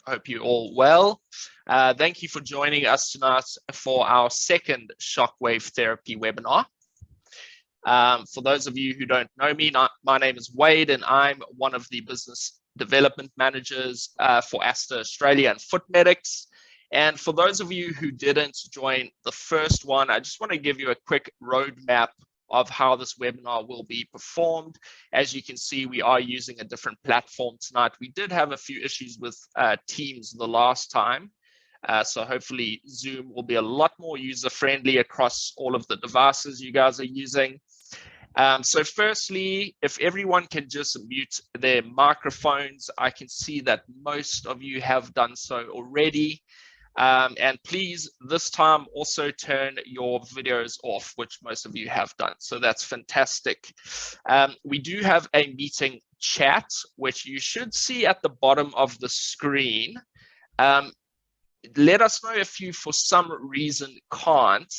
Hope you're all well. Thank you for joining us tonight for our second Shockwave Therapy webinar. For those of you who don't know me, my name is Wade, and I'm one of the business development managers for Asta Australia and Foot Medics. And for those of you who didn't join the first one, I just want to give you a quick roadmap of how this webinar will be performed. As you can see, we are using a different platform tonight. We did have a few issues with Teams the last time. So hopefully Zoom will be a lot more user-friendly across all of the devices you guys are using. So firstly, if everyone can just mute their microphones, I can see that most of you have done so already. And please, this time also turn your videos off, which most of you have done. So that's fantastic. We do have a meeting chat, which you should see at the bottom of the screen. Let us know if you, for some reason, can't.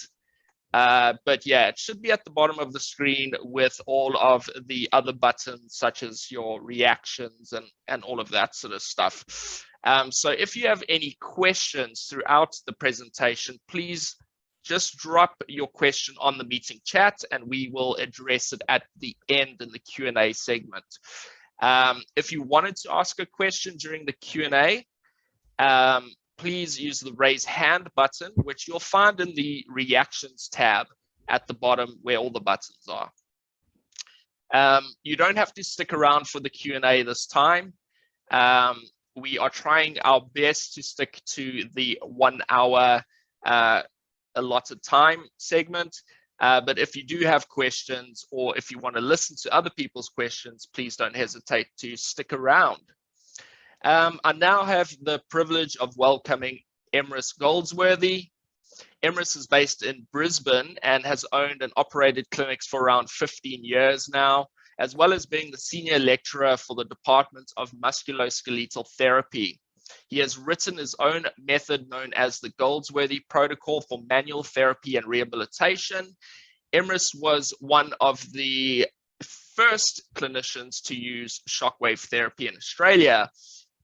But yeah, it should be at the bottom of the screen with all of the other buttons, such as your reactions and all of that sort of stuff. So if you have any questions throughout the presentation, please just drop your question on the meeting chat and we will address it at the end in the Q&A segment. If you wanted to ask a question during the Q&A, please use the raise hand button, which you'll find in the reactions tab at the bottom where all the buttons are. You don't have to stick around for the Q&A this time. We are trying our best to stick to the 1 hour allotted time segment. But if you do have questions or if you want to listen to other people's questions, please don't hesitate to stick around. I now have the privilege of welcoming Emrys Goldsworthy. Emrys is based in Brisbane and has owned and operated clinics for around 15 years now, as well as being the senior lecturer for the Department of Musculoskeletal Therapy. He has written his own method known as the Goldsworthy Protocol for Manual Therapy and Rehabilitation. Emrys was one of the first clinicians to use shockwave therapy in Australia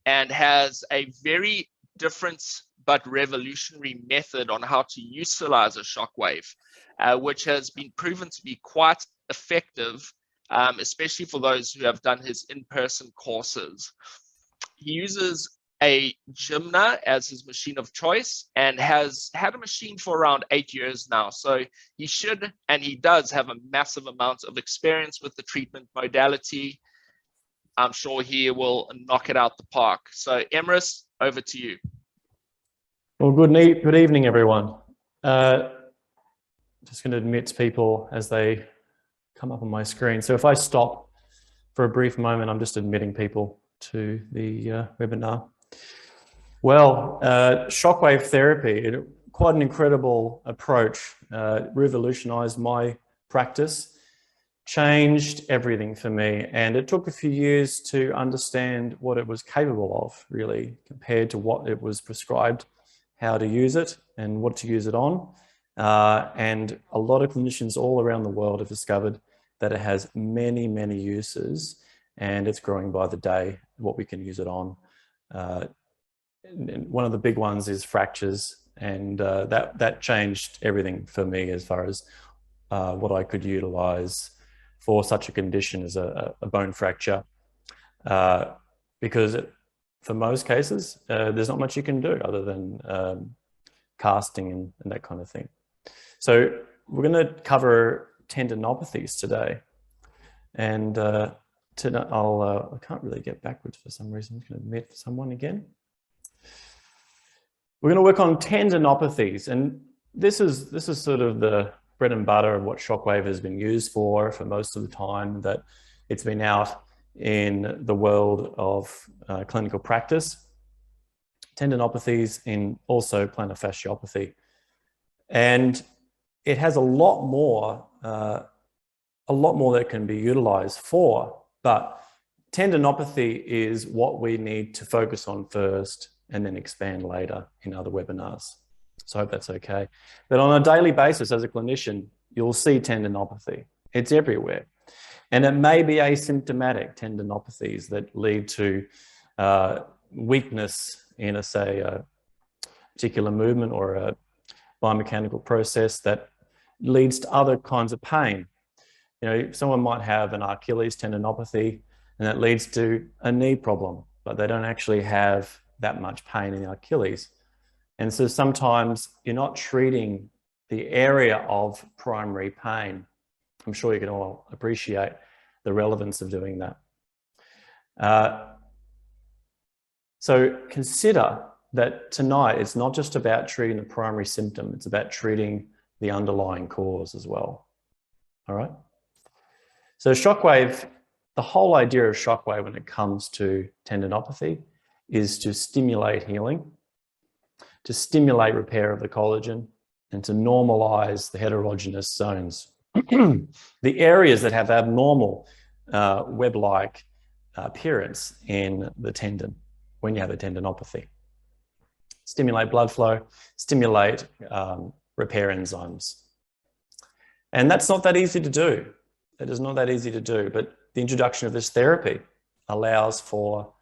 and has a very different but revolutionary method on how to utilize a shockwave, which has been proven to be quite effective, especially for those who have done his in-person courses. He uses a Gymna as his machine of choice and has had a machine for around 8 years now. So he should, and he does have a massive amount of experience with the treatment modality. I'm sure he will knock it out the park. So Emrys, over to you. Well, good evening, everyone. Just going to admit people as they come up on my screen. So if I stop for a brief moment, I'm just admitting people to the webinar. Well, shockwave therapy, quite an incredible approach, revolutionized my practice, changed everything for me. And it took a few years to understand what it was capable of, really, compared to what it was prescribed, how to use it and what to use it on. And a lot of clinicians all around the world have discovered that it has many, many uses, and it's growing by the day, what we can use it on. And one of the big ones is fractures, and that changed everything for me as far as what I could utilize for such a condition as a bone fracture. Because for most cases, there's not much you can do other than casting and that kind of thing. So we're going to cover tendinopathies today. And I can't really get backwards for some reason. I'm just going to admit someone again. We're going to work on tendinopathies, and this is sort of the bread and butter of what shockwave has been used for most of the time that it's been out in the world of clinical practice. Tendinopathies in also plantar fasciopathy, and it has a lot more that can be utilized for, but tendinopathy is what we need to focus on first and then expand later in other webinars. So I hope that's okay. But on a daily basis as a clinician, you'll see tendinopathy. It's everywhere. And it may be asymptomatic tendinopathies that lead to weakness in say a particular movement or a biomechanical process that leads to other kinds of pain. You know, someone might have an Achilles tendinopathy and that leads to a knee problem, but they don't actually have that much pain in the Achilles. And so sometimes you're not treating the area of primary pain. I'm sure you can all appreciate the relevance of doing that. So consider that tonight it's not just about treating the primary symptom, it's about treating the underlying cause as well. All right? So Shockwave, the whole idea of Shockwave when it comes to tendinopathy is to stimulate healing, to stimulate repair of the collagen, and to normalize the heterogeneous zones. The areas that have abnormal web-like appearance in the tendon when you have a tendinopathy. Stimulate blood flow, stimulate repair enzymes. And that's not that easy to do. It is not that easy to do, but the introduction of this therapy allows for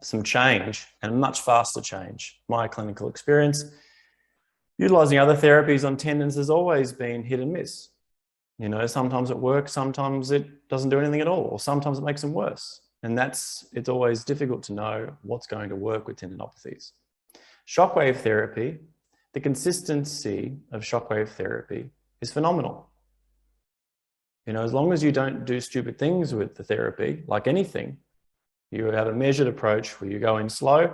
some change, and much faster change. My clinical experience, utilizing other therapies on tendons has always been hit and miss. You know, sometimes it works, sometimes it doesn't do anything at all, or sometimes it makes them worse. And it's always difficult to know what's going to work with tendinopathies. Shockwave therapy, the consistency of shockwave therapy is phenomenal. You know, as long as you don't do stupid things with the therapy, like anything, you have a measured approach where you go in slow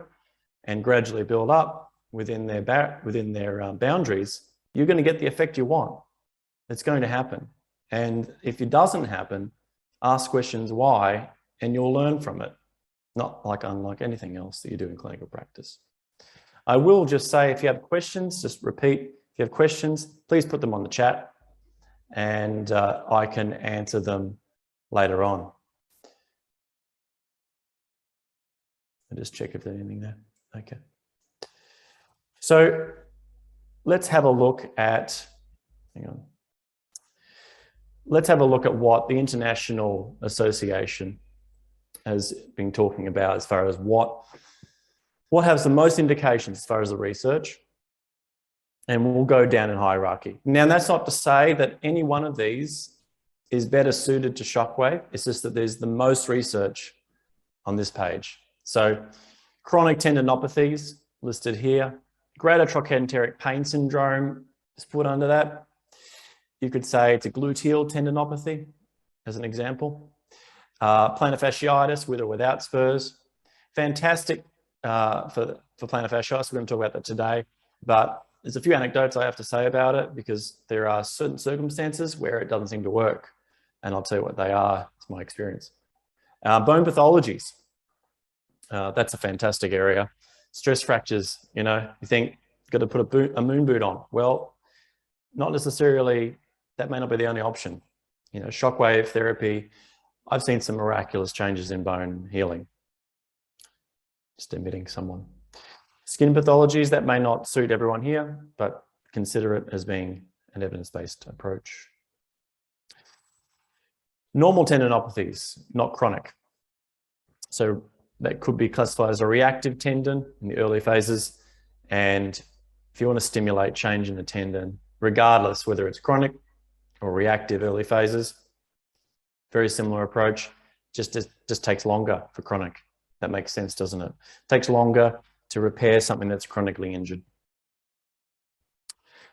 and gradually build up within their boundaries, you're going to get the effect you want. It's going to happen. And if it doesn't happen, ask questions why, and you'll learn from it. Not like unlike anything else that you do in clinical practice. I will just say, if you have questions, just repeat. If you have questions, please put them on the chat, and I can answer them later on. I'll just check if there's anything there. Okay. So let's have a look at, hang on. Let's have a look at what the International Association has been talking about as far as what has the most indications as far as the research. And we'll go down in hierarchy. Now, that's not to say that any one of these is better suited to Shockwave. It's just that there's the most research on this page. So chronic tendinopathies listed here. Greater trochanteric pain syndrome is put under that. You could say it's a gluteal tendinopathy as an example. Plantar fasciitis with or without spurs. Fantastic for plantar fasciitis. We're going to talk about that today. But there's a few anecdotes I have to say about it because there are certain circumstances where it doesn't seem to work. And I'll tell you what they are. It's my experience. Bone pathologies. That's a fantastic area. Stress fractures, you know, you think you've got to put a moon boot on. Well, not necessarily, that may not be the only option. You know, shockwave therapy, I've seen some miraculous changes in bone healing. Just admitting someone. Skin pathologies, that may not suit everyone here, but consider it as being an evidence-based approach. Normal tendinopathies, not chronic. So that could be classified as a reactive tendon in the early phases. And if you want to stimulate change in the tendon, regardless whether it's chronic or reactive early phases, very similar approach, just takes longer for chronic. That makes sense, doesn't it? It takes longer to repair something that's chronically injured.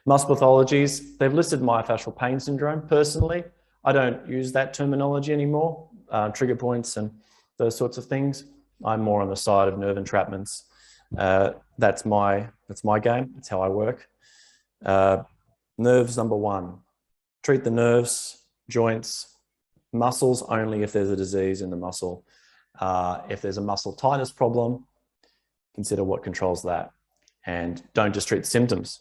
Muscle pathologies, they've listed myofascial pain syndrome. Personally, I don't use that terminology anymore, trigger points and those sorts of things. I'm more on the side of nerve entrapments. That's my game. That's how I work. Nerves, number one. Treat the nerves, joints, muscles only if there's a disease in the muscle. If there's a muscle tightness problem, consider what controls that. And don't just treat the symptoms.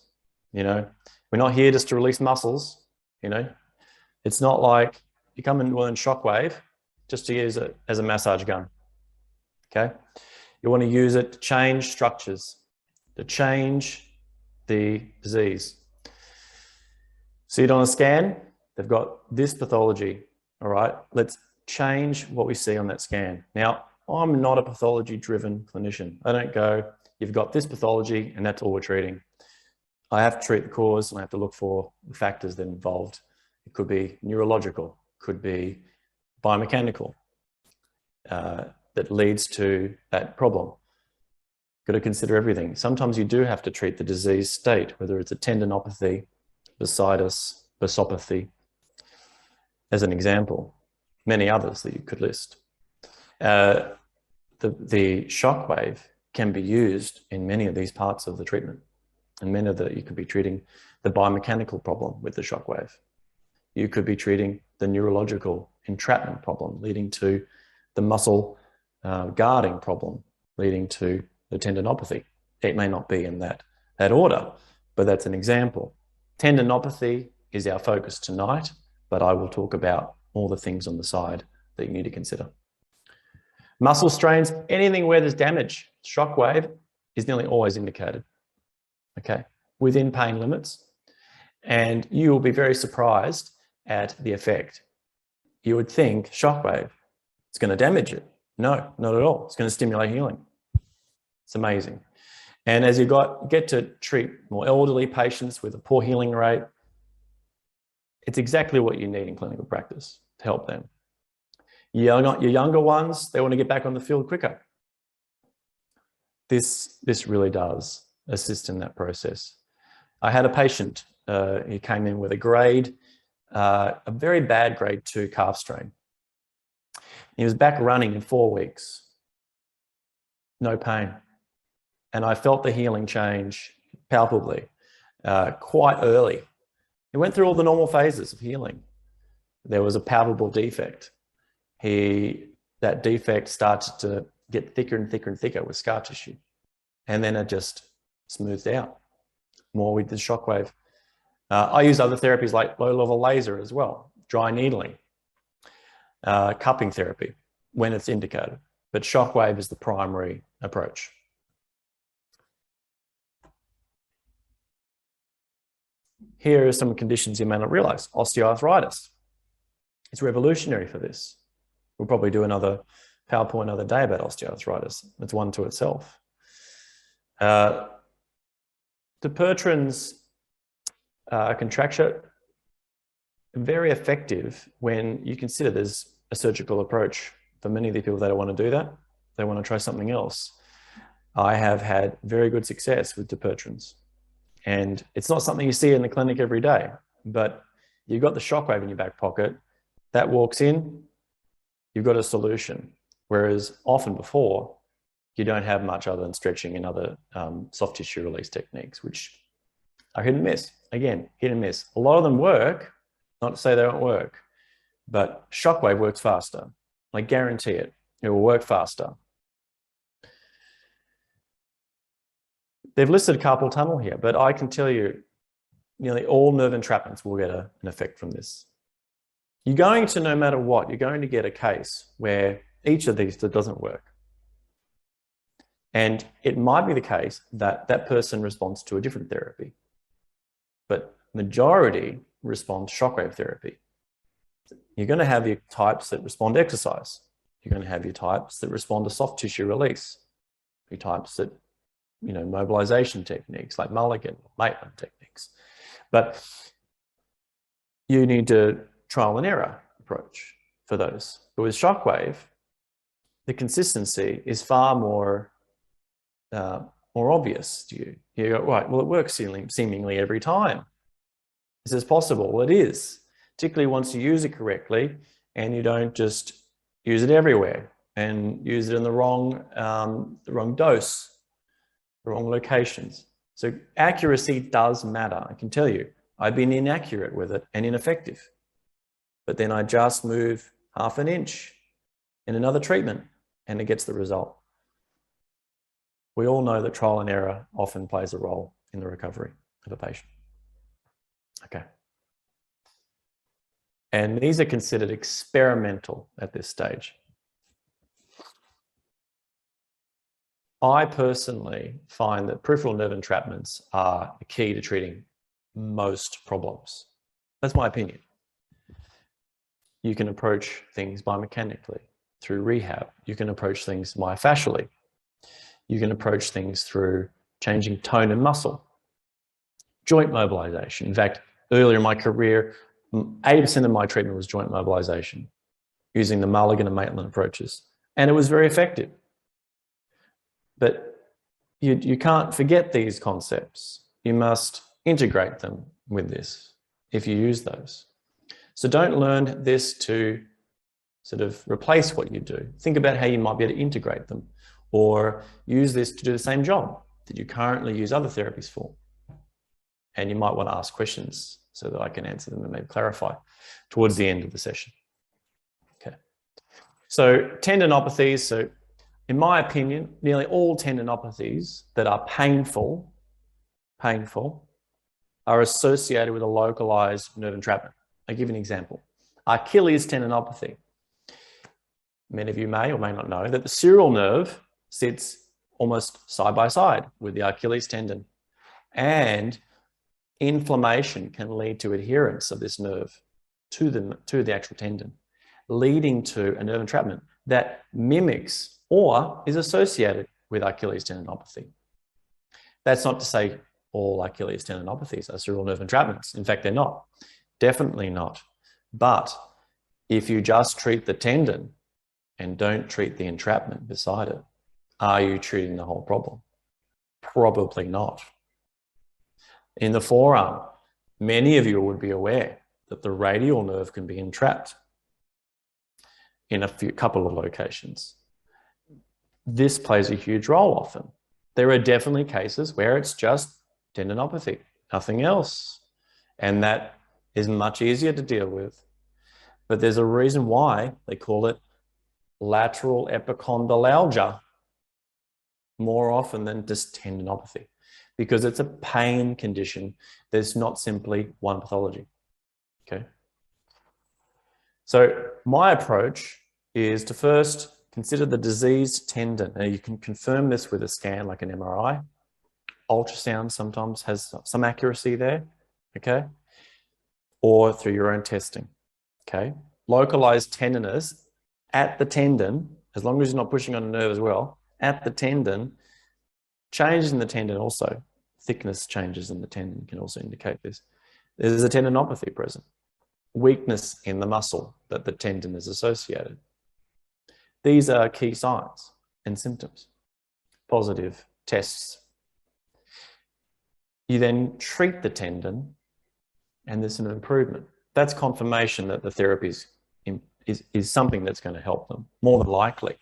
You know, we're not here just to release muscles. You know, it's not like you come and learn Shockwave just to use it as a massage gun. Okay, you want to use it to change structures, to change the disease. See it on a scan, they've got this pathology. All right, let's change what we see on that scan. Now, I'm not a pathology-driven clinician. I don't go, you've got this pathology and that's all we're treating. I have to treat the cause and I have to look for the factors that are involved. It could be neurological, could be biomechanical, that leads to that problem. Got to consider everything. Sometimes you do have to treat the disease state, whether it's a tendinopathy, bursitis, bursopathy, as an example. Many others that you could list. The shockwave can be used in many of these parts of the treatment. And many of you could be treating the biomechanical problem with the shockwave. You could be treating the neurological entrapment problem, leading to the muscle guarding problem, leading to the tendinopathy. It may not be in that order, but that's an example. Tendinopathy is our focus tonight, but I will talk about all the things on the side that you need to consider. Muscle strains, anything where there's damage, shockwave is nearly always indicated, okay, within pain limits. And you will be very surprised at the effect. You would think shockwave, it's going to damage it. No, not at all. It's going to stimulate healing. It's amazing. And as you get to treat more elderly patients with a poor healing rate, it's exactly what you need in clinical practice to help them. Your younger ones, they want to get back on the field quicker. This really does assist in that process. I had a patient, he came in with a very bad grade 2 calf strain. He was back running in 4 weeks, no pain. And I felt the healing change palpably, quite early. He went through all the normal phases of healing. There was a palpable defect. That defect started to get thicker and thicker and thicker with scar tissue. And then it just smoothed out more with the shockwave. I use other therapies like low-level laser as well, dry needling, cupping therapy when it's indicated. But shockwave is the primary approach. Here are some conditions you may not realize. Osteoarthritis. It's revolutionary for this. We'll probably do another PowerPoint another day about osteoarthritis. It's one to itself. Dupuytren's contracture, very effective when you consider there's a surgical approach. For many of the people that don't want to do that, they want to try something else. I have had very good success with Dupuytren's. And it's not something you see in the clinic every day, but you've got the shockwave in your back pocket, that walks in, you've got a solution. Whereas often before, you don't have much other than stretching and other soft tissue release techniques, which are hit and miss. Again, hit and miss. A lot of them work, not to say they don't work, but shockwave works faster. I guarantee it. It will work faster. They've listed carpal tunnel here, but I can tell you nearly all nerve entrapments will get an effect from this. You're going to, no matter what, you're going to get a case where each of these doesn't work. And it might be the case that that person responds to a different therapy, but majority respond to shockwave therapy. You're going to have your types that respond to exercise. You're going to have your types that respond to soft tissue release. Your types that, mobilization techniques like Mulligan, Maitland techniques. But you need to trial and error approach for those. But with shockwave, the consistency is far more obvious to you. You go, right, well, it works seemingly every time. Is this possible? Well, it is, particularly once you use it correctly and you don't just use it everywhere and use it in the wrong dose, the wrong locations. So accuracy does matter. I can tell you, I've been inaccurate with it and ineffective. But then I just move half an inch in another treatment and it gets the result. We all know that trial and error often plays a role in the recovery of a patient. Okay. And these are considered experimental at this stage. I personally find that peripheral nerve entrapments are the key to treating most problems. That's my opinion. You can approach things biomechanically, through rehab. You can approach things myofascially. You can approach things through changing tone and muscle. Joint mobilization. In fact, earlier in my career, 80% of my treatment was joint mobilization using the Mulligan and Maitland approaches. And it was very effective. But you can't forget these concepts. You must integrate them with this if you use those. So don't learn this to sort of replace what you do. Think about how you might be able to integrate them or use this to do the same job that you currently use other therapies for. And you might want to ask questions so that I can answer them and maybe clarify towards the end of the session. Okay. So tendinopathies. So in my opinion, nearly all tendinopathies that are painful are associated with a localized nerve entrapment. I'll give you an example. Achilles tendinopathy. Many of you may or may not know that the serial nerve sits almost side by side with the Achilles tendon, and inflammation can lead to adherence of this nerve to the actual tendon, leading to a nerve entrapment that mimics or is associated with Achilles tendinopathy. That's not to say all Achilles tendinopathies are serial nerve entrapments. In fact, they're not. Definitely not. But if you just treat the tendon and don't treat the entrapment beside it, are you treating the whole problem? Probably not. In the forearm, many of you would be aware that the radial nerve can be entrapped in a couple of locations. This plays a huge role often. There are definitely cases where it's just tendinopathy, nothing else. And that is much easier to deal with. But there's a reason why they call it lateral epicondylalgia more often than just tendinopathy, because it's a pain condition. There's not simply one pathology. Okay. So my approach is to first consider the diseased tendon. Now you can confirm this with a scan like an MRI. Ultrasound sometimes has some accuracy there, okay? Or through your own testing, okay? Localized tenderness at the tendon, as long as you're not pushing on a nerve as well, at the tendon, changes in the tendon also, thickness changes in the tendon can also indicate this. There's a tendinopathy present, weakness in the muscle that the tendon is associated. These are key signs and symptoms, positive tests. You then treat the tendon and there's an improvement. That's confirmation that the therapy is something that's going to help them, more than likely.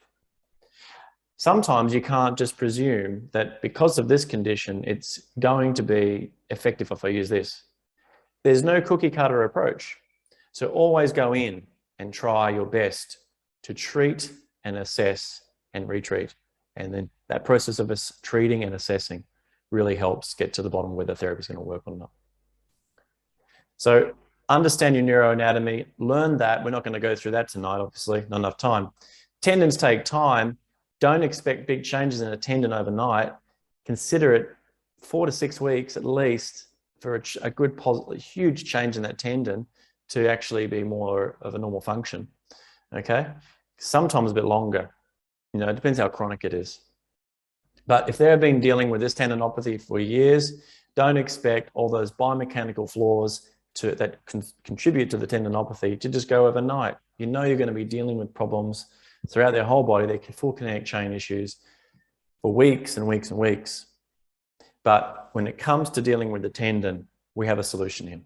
Sometimes you can't just presume that because of this condition, it's going to be effective if I use this. There's no cookie cutter approach. So always go in and try your best to treat and assess and retreat. And then that process of us treating and assessing really helps get to the bottom of whether therapy is going to work or not. So understand your neuroanatomy, learn that. We're not going to go through that tonight, obviously, not enough time. Tendons take time. Don't expect big changes in a tendon overnight. Consider it 4 to 6 weeks at least for a good, positive, huge change in that tendon to actually be more of a normal function, okay? Sometimes a bit longer, you know, it depends how chronic it is. But if they've been dealing with this tendinopathy for years, don't expect all those biomechanical flaws that contribute to the tendinopathy to just go overnight. You know you're going to be dealing with problems throughout their whole body, their full kinetic chain issues for weeks and weeks and weeks. But when it comes to dealing with the tendon, we have a solution here.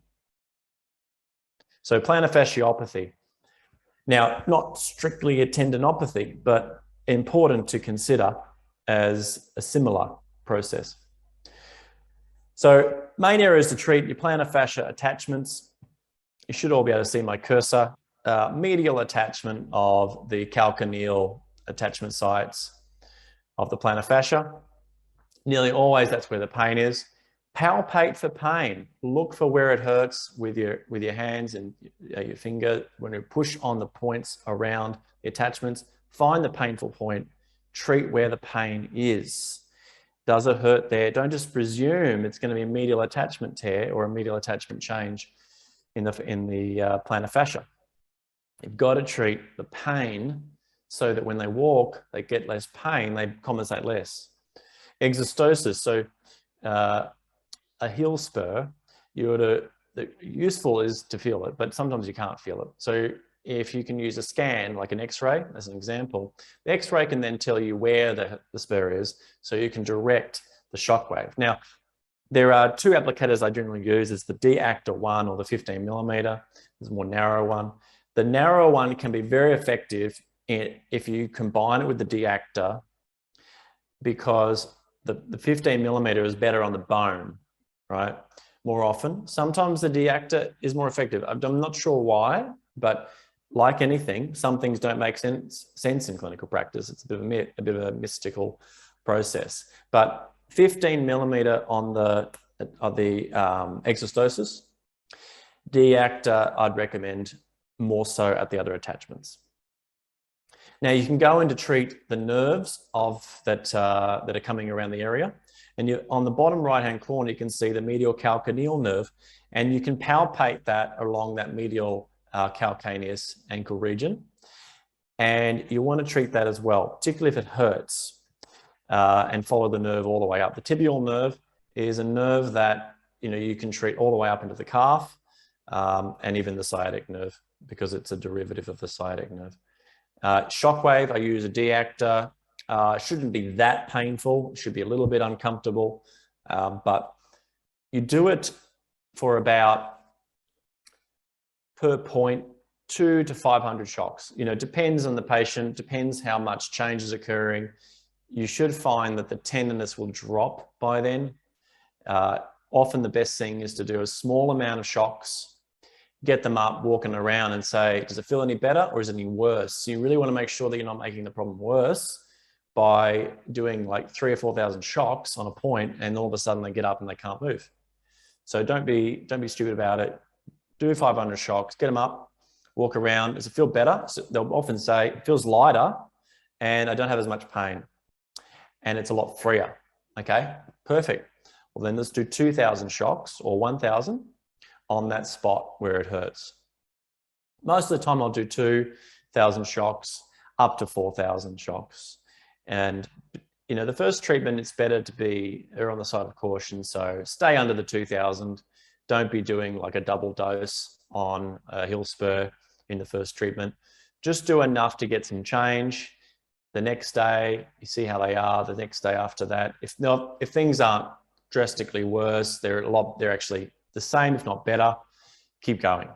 So plantar fasciopathy. Now, not strictly a tendinopathy, but important to consider as a similar process. So main areas to treat your plantar fascia attachments. You should all be able to see my cursor. Medial attachment of the calcaneal attachment sites of the plantar fascia. Nearly always that's where the pain is. Palpate for pain. Look for where it hurts with your hands and your finger. When you push on the points around the attachments, find the painful point, treat where the pain is. Does it hurt there? Don't just presume it's going to be a medial attachment tear or a medial attachment change in the plantar fascia. You've got to treat the pain so that when they walk, they get less pain, they compensate less. Exostosis, so a heel spur, the useful is to feel it, but sometimes you can't feel it. So if you can use a scan, like an X-ray, as an example, the X-ray can then tell you where the spur is, so you can direct the shockwave. Now, there are two applicators I generally use. It's the D-actor one or the 15 millimeter. There's a more narrow one. The narrow one can be very effective if you combine it with the D-actor, because the 15 millimeter is better on the bone, right? More often. Sometimes the D-actor is more effective. I'm not sure why, but like anything, some things don't make sense in clinical practice. It's a bit of a mystical process. But 15 millimeter on the exostosis, D-actor I'd recommend more so at the other attachments. Now you can go in to treat the nerves that are coming around the area. And on the bottom right-hand corner, you can see the medial calcaneal nerve, and you can palpate that along that medial calcaneus ankle region. And you want to treat that as well, particularly if it hurts, and follow the nerve all the way up. The tibial nerve is a nerve that you can treat all the way up into the calf, and even the sciatic nerve, because it's a derivative of the sciatic nerve. Shockwave, I use a D-actor. Shouldn't be that painful. It should be a little bit uncomfortable, but you do it for about, per point, 200 to 500 shocks. Depends on the patient, depends how much change is occurring. You should find that the tenderness will drop by then. Often the best thing is to do a small amount of shocks, get them up, walking around, and say, does it feel any better or is it any worse? So you really want to make sure that you're not making the problem worse by doing like 3,000 or 4,000 shocks on a point, and all of a sudden they get up and they can't move. So don't be stupid about it. Do 500 shocks, get them up, walk around. Does it feel better? So they'll often say, it feels lighter and I don't have as much pain and it's a lot freer. Okay, perfect. Well, then let's do 2,000 shocks or 1,000 on that spot where it hurts. Most of the time I'll do 2,000 shocks up to 4,000 shocks. And the first treatment, it's better to err on the side of caution. So stay under the 2,000. Don't be doing like a double dose on a heel spur in the first treatment. Just do enough to get some change. The next day, you see how they are. The next day after that, if things aren't drastically worse, they're actually the same, if not better, keep going.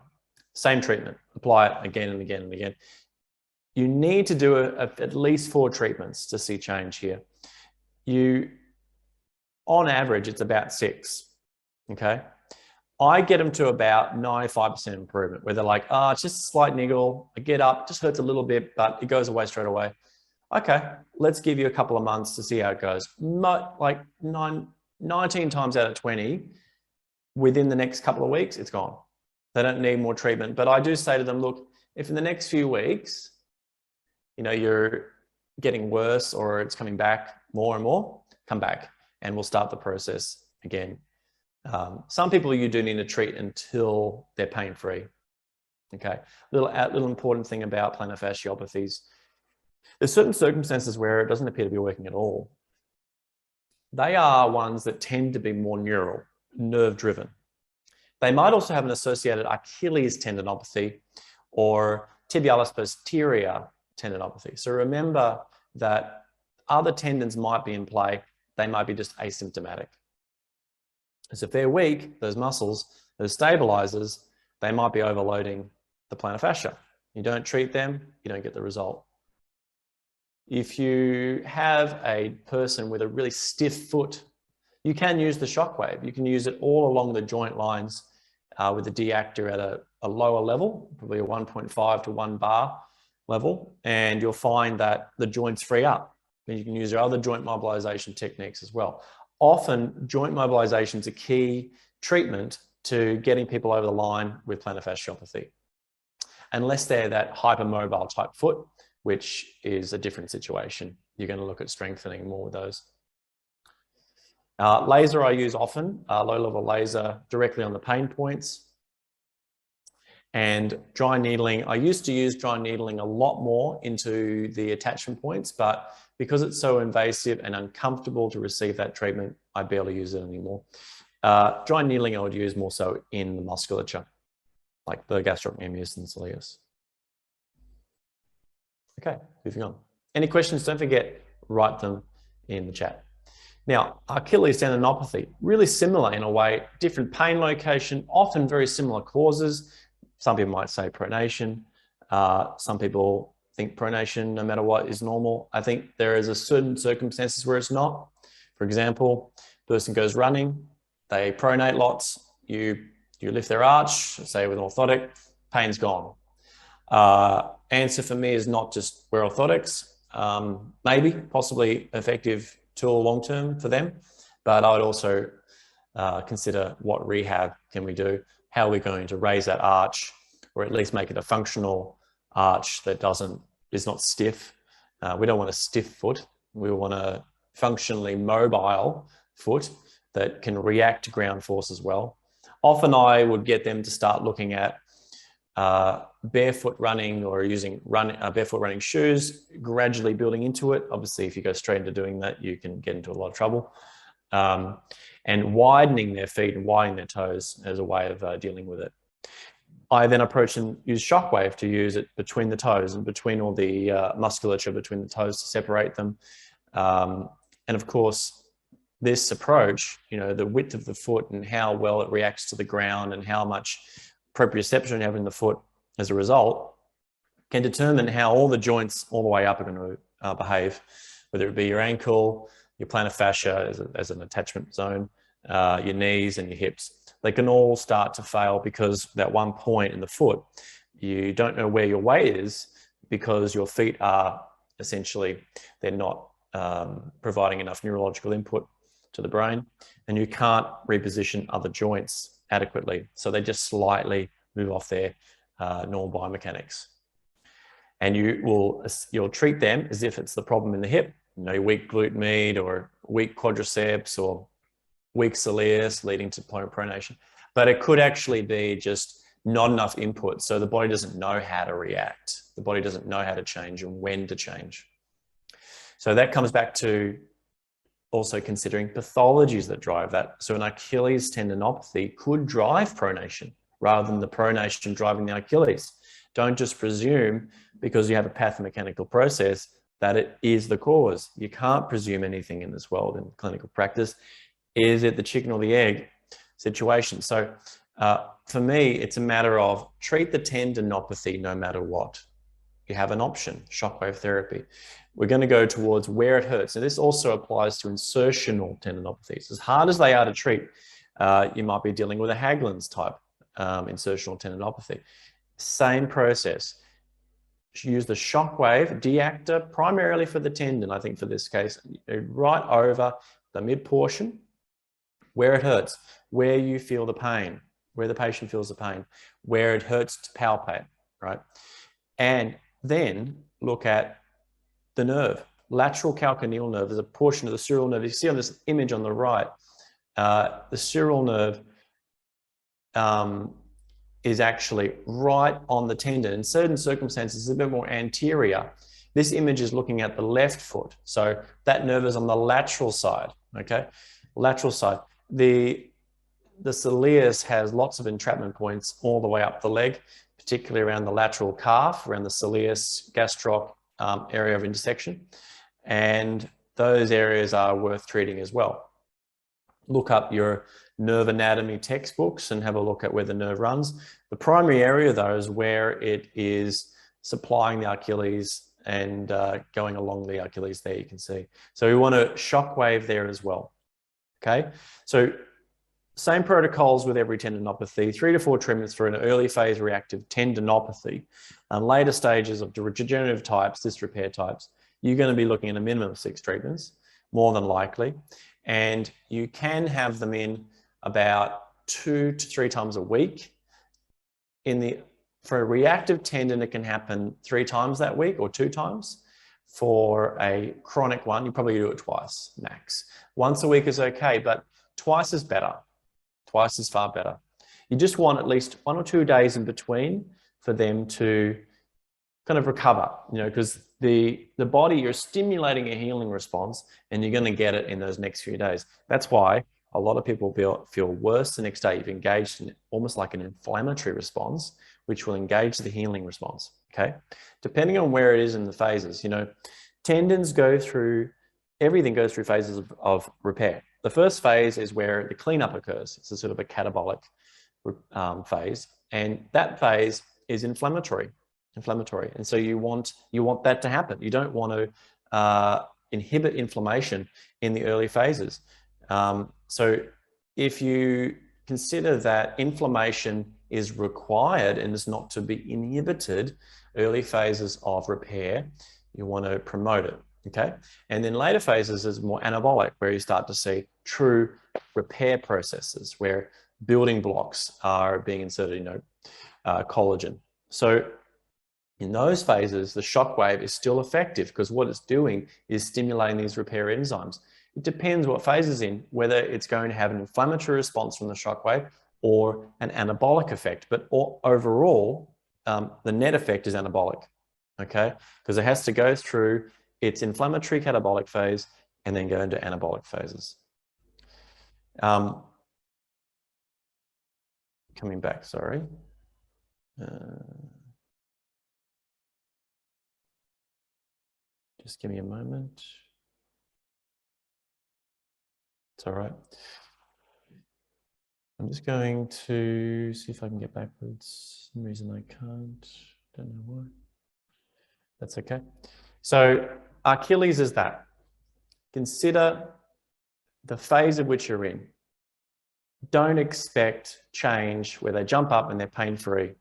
Same treatment, apply it again and again and again. You need to do at least 4 treatments to see change here. On average, it's about 6, okay? I get them to about 95% improvement, where they're like, it's just a slight niggle. I get up, just hurts a little bit, but it goes away straight away. Okay, let's give you a couple of months to see how it goes. Like 19 times out of 20, within the next couple of weeks, it's gone. They don't need more treatment. But I do say to them, look, if in the next few weeks, you're getting worse or it's coming back more and more, come back and we'll start the process again. Some people you do need to treat until they're pain-free. Okay, little important thing about plantar fasciopathies. There's certain circumstances where it doesn't appear to be working at all. They are ones that tend to be more neural, nerve-driven. They might also have an associated Achilles tendinopathy or tibialis posterior tendinopathy. So remember that other tendons might be in play. They might be just asymptomatic. So if they're weak, those muscles, those stabilizers, they might be overloading the plantar fascia. You don't treat them, you don't get the result. If you have a person with a really stiff foot, you can use the shockwave. You can use it all along the joint lines with the D-actor at a lower level, probably a 1.5 to 1 bar level, and you'll find that the joints free up. And you can use your other joint mobilization techniques as well. Often, joint mobilization is a key treatment to getting people over the line with plantar fasciopathy, unless they're that hypermobile type foot, which is a different situation. You're going to look at strengthening more with those. Laser I use often, low-level laser directly on the pain points. And dry needling, I used to use dry needling a lot more into the attachment points, but because it's so invasive and uncomfortable to receive that treatment, I barely use it anymore. Dry needling I would use more so in the musculature, like the gastrocnemius and soleus. Okay, moving on. Any questions? Don't forget, write them in the chat. Now, Achilles tendinopathy, really similar in a way, different pain location, often very similar causes. Some people might say pronation. Some people think pronation, no matter what, is normal. I think there is a certain circumstances where it's not. For example, person goes running, they pronate lots, you lift their arch, say with an orthotic, pain's gone. Answer for me is not just wear orthotics, maybe, possibly effective tool long-term for them, but I would also consider what rehab can we do, how are we going to raise that arch, or at least make it a functional arch that is not stiff. We don't want a stiff foot. We want a functionally mobile foot that can react to ground force as well. Often I would get them to start looking at barefoot running or using barefoot running shoes, gradually building into it. Obviously, if you go straight into doing that, you can get into a lot of trouble. And widening their feet and widening their toes as a way of dealing with it. I then approach and use Shockwave to use it between the toes and between all the musculature between the toes to separate them. And of course, this approach, the width of the foot and how well it reacts to the ground and how much proprioception you have in the foot as a result can determine how all the joints all the way up are going to behave, whether it be your ankle, your plantar fascia as an attachment zone, your knees and your hips. They can all start to fail because that one point in the foot, you don't know where your weight is because your feet are essentially, they're not providing enough neurological input to the brain, and you can't reposition other joints adequately. So they just slightly move off their normal biomechanics. And you'll treat them as if it's the problem in the hip, weak glute med or weak quadriceps or weak soleus leading to pronation. But it could actually be just not enough input. So the body doesn't know how to react. The body doesn't know how to change and when to change. So that comes back to also considering pathologies that drive that. So an Achilles tendinopathy could drive pronation rather than the pronation driving the Achilles. Don't just presume because you have a pathomechanical process that it is the cause. You can't presume anything in this world in clinical practice. Is it the chicken or the egg situation? So for me, it's a matter of treat the tendinopathy no matter what. You have an option, shockwave therapy. We're going to go towards where it hurts. And this also applies to insertional tendinopathies. As hard as they are to treat, you might be dealing with a Haglund's type insertional tendinopathy. Same process. Use the shockwave deactor primarily for the tendon, I think for this case, right over the mid portion, where it hurts, where you feel the pain, where the patient feels the pain, where it hurts to palpate, right? And then look at the nerve. Lateral calcaneal nerve is a portion of the sural nerve. You see on this image on the right, the sural nerve is actually right on the tendon. In certain circumstances, it's a bit more anterior. This image is looking at the left foot. So that nerve is on the lateral side, okay? Lateral side. The soleus has lots of entrapment points all the way up the leg, particularly around the lateral calf, around the soleus gastroc area of intersection. And those areas are worth treating as well. Look up your nerve anatomy textbooks and have a look at where the nerve runs. The primary area though is where it is supplying the Achilles and going along the Achilles there, you can see. So we want a shockwave there as well. Okay, so same protocols with every tendinopathy, 3 to 4 treatments for an early phase reactive tendinopathy. Later stages of degenerative types, disrepair types, you're going to be looking at a minimum of 6 treatments, more than likely. And you can have them in about 2 to 3 times a week. For a reactive tendon, it can happen 3 times that week or 2 times. For a chronic one, you probably do it twice max. Once a week is okay, but twice is better. Twice is far better. You just want at least 1 or 2 days in between for them to kind of recover, because the body, you're stimulating a healing response and you're going to get it in those next few days. That's why a lot of people feel worse the next day. You've engaged in almost like an inflammatory response, which will engage the healing response, okay? Depending on where it is in the phases, tendons everything goes through phases of repair. The first phase is where the cleanup occurs. It's a sort of a catabolic phase, and that phase is inflammatory. And so you want that to happen. You don't want to inhibit inflammation in the early phases. So if you consider that inflammation is required and is not to be inhibited, early phases of repair, you want to promote it, okay? And then later phases is more anabolic, where you start to see true repair processes where building blocks are being inserted, collagen. So in those phases, the shockwave is still effective because what it's doing is stimulating these repair enzymes. It depends what phase it's in, whether it's going to have an inflammatory response from the shockwave or an anabolic effect. But overall, the net effect is anabolic, okay? Because it has to go through its inflammatory catabolic phase and then go into anabolic phases. Coming back, sorry. Just give me a moment. It's all right. I'm just going to see if I can get backwards. For some reason I can't. Don't know why. That's okay. So Achilles is that. Consider the phase of which you're in. Don't expect change where they jump up and they're pain-free,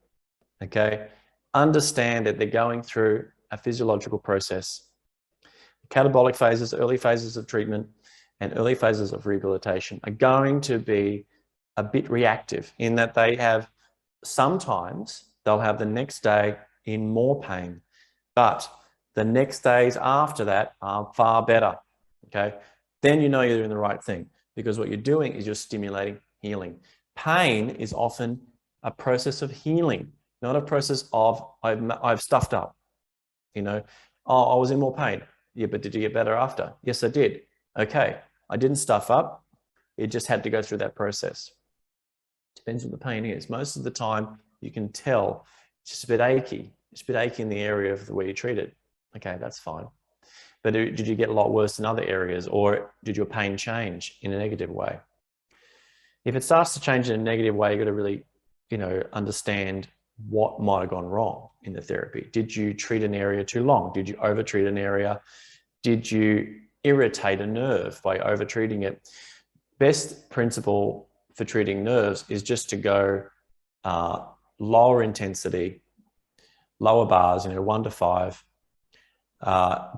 okay? Understand that they're going through a physiological process. Catabolic phases, early phases of treatment, and early phases of rehabilitation are going to be a bit reactive in that sometimes they'll have the next day in more pain, but the next days after that are far better, okay? Then you know you're doing the right thing, because what you're doing is you're stimulating healing. Pain is often a process of healing, not a process of I've stuffed up, oh, I was in more pain. Yeah, but did you get better after? Yes, I did. Okay, I didn't stuff up. It just had to go through that process. Depends what the pain is. Most of the time, you can tell it's just a bit achy. It's a bit achy in the area of where you treat it. Okay, that's fine. But did you get a lot worse in other areas, or did your pain change in a negative way? If it starts to change in a negative way, you've got to really, understand what might have gone wrong in the therapy. Did you treat an area too long? Did you over-treat an area? Did you irritate a nerve by over-treating it? Best principle for treating nerves is just to go lower intensity, lower bars, 1 to 5.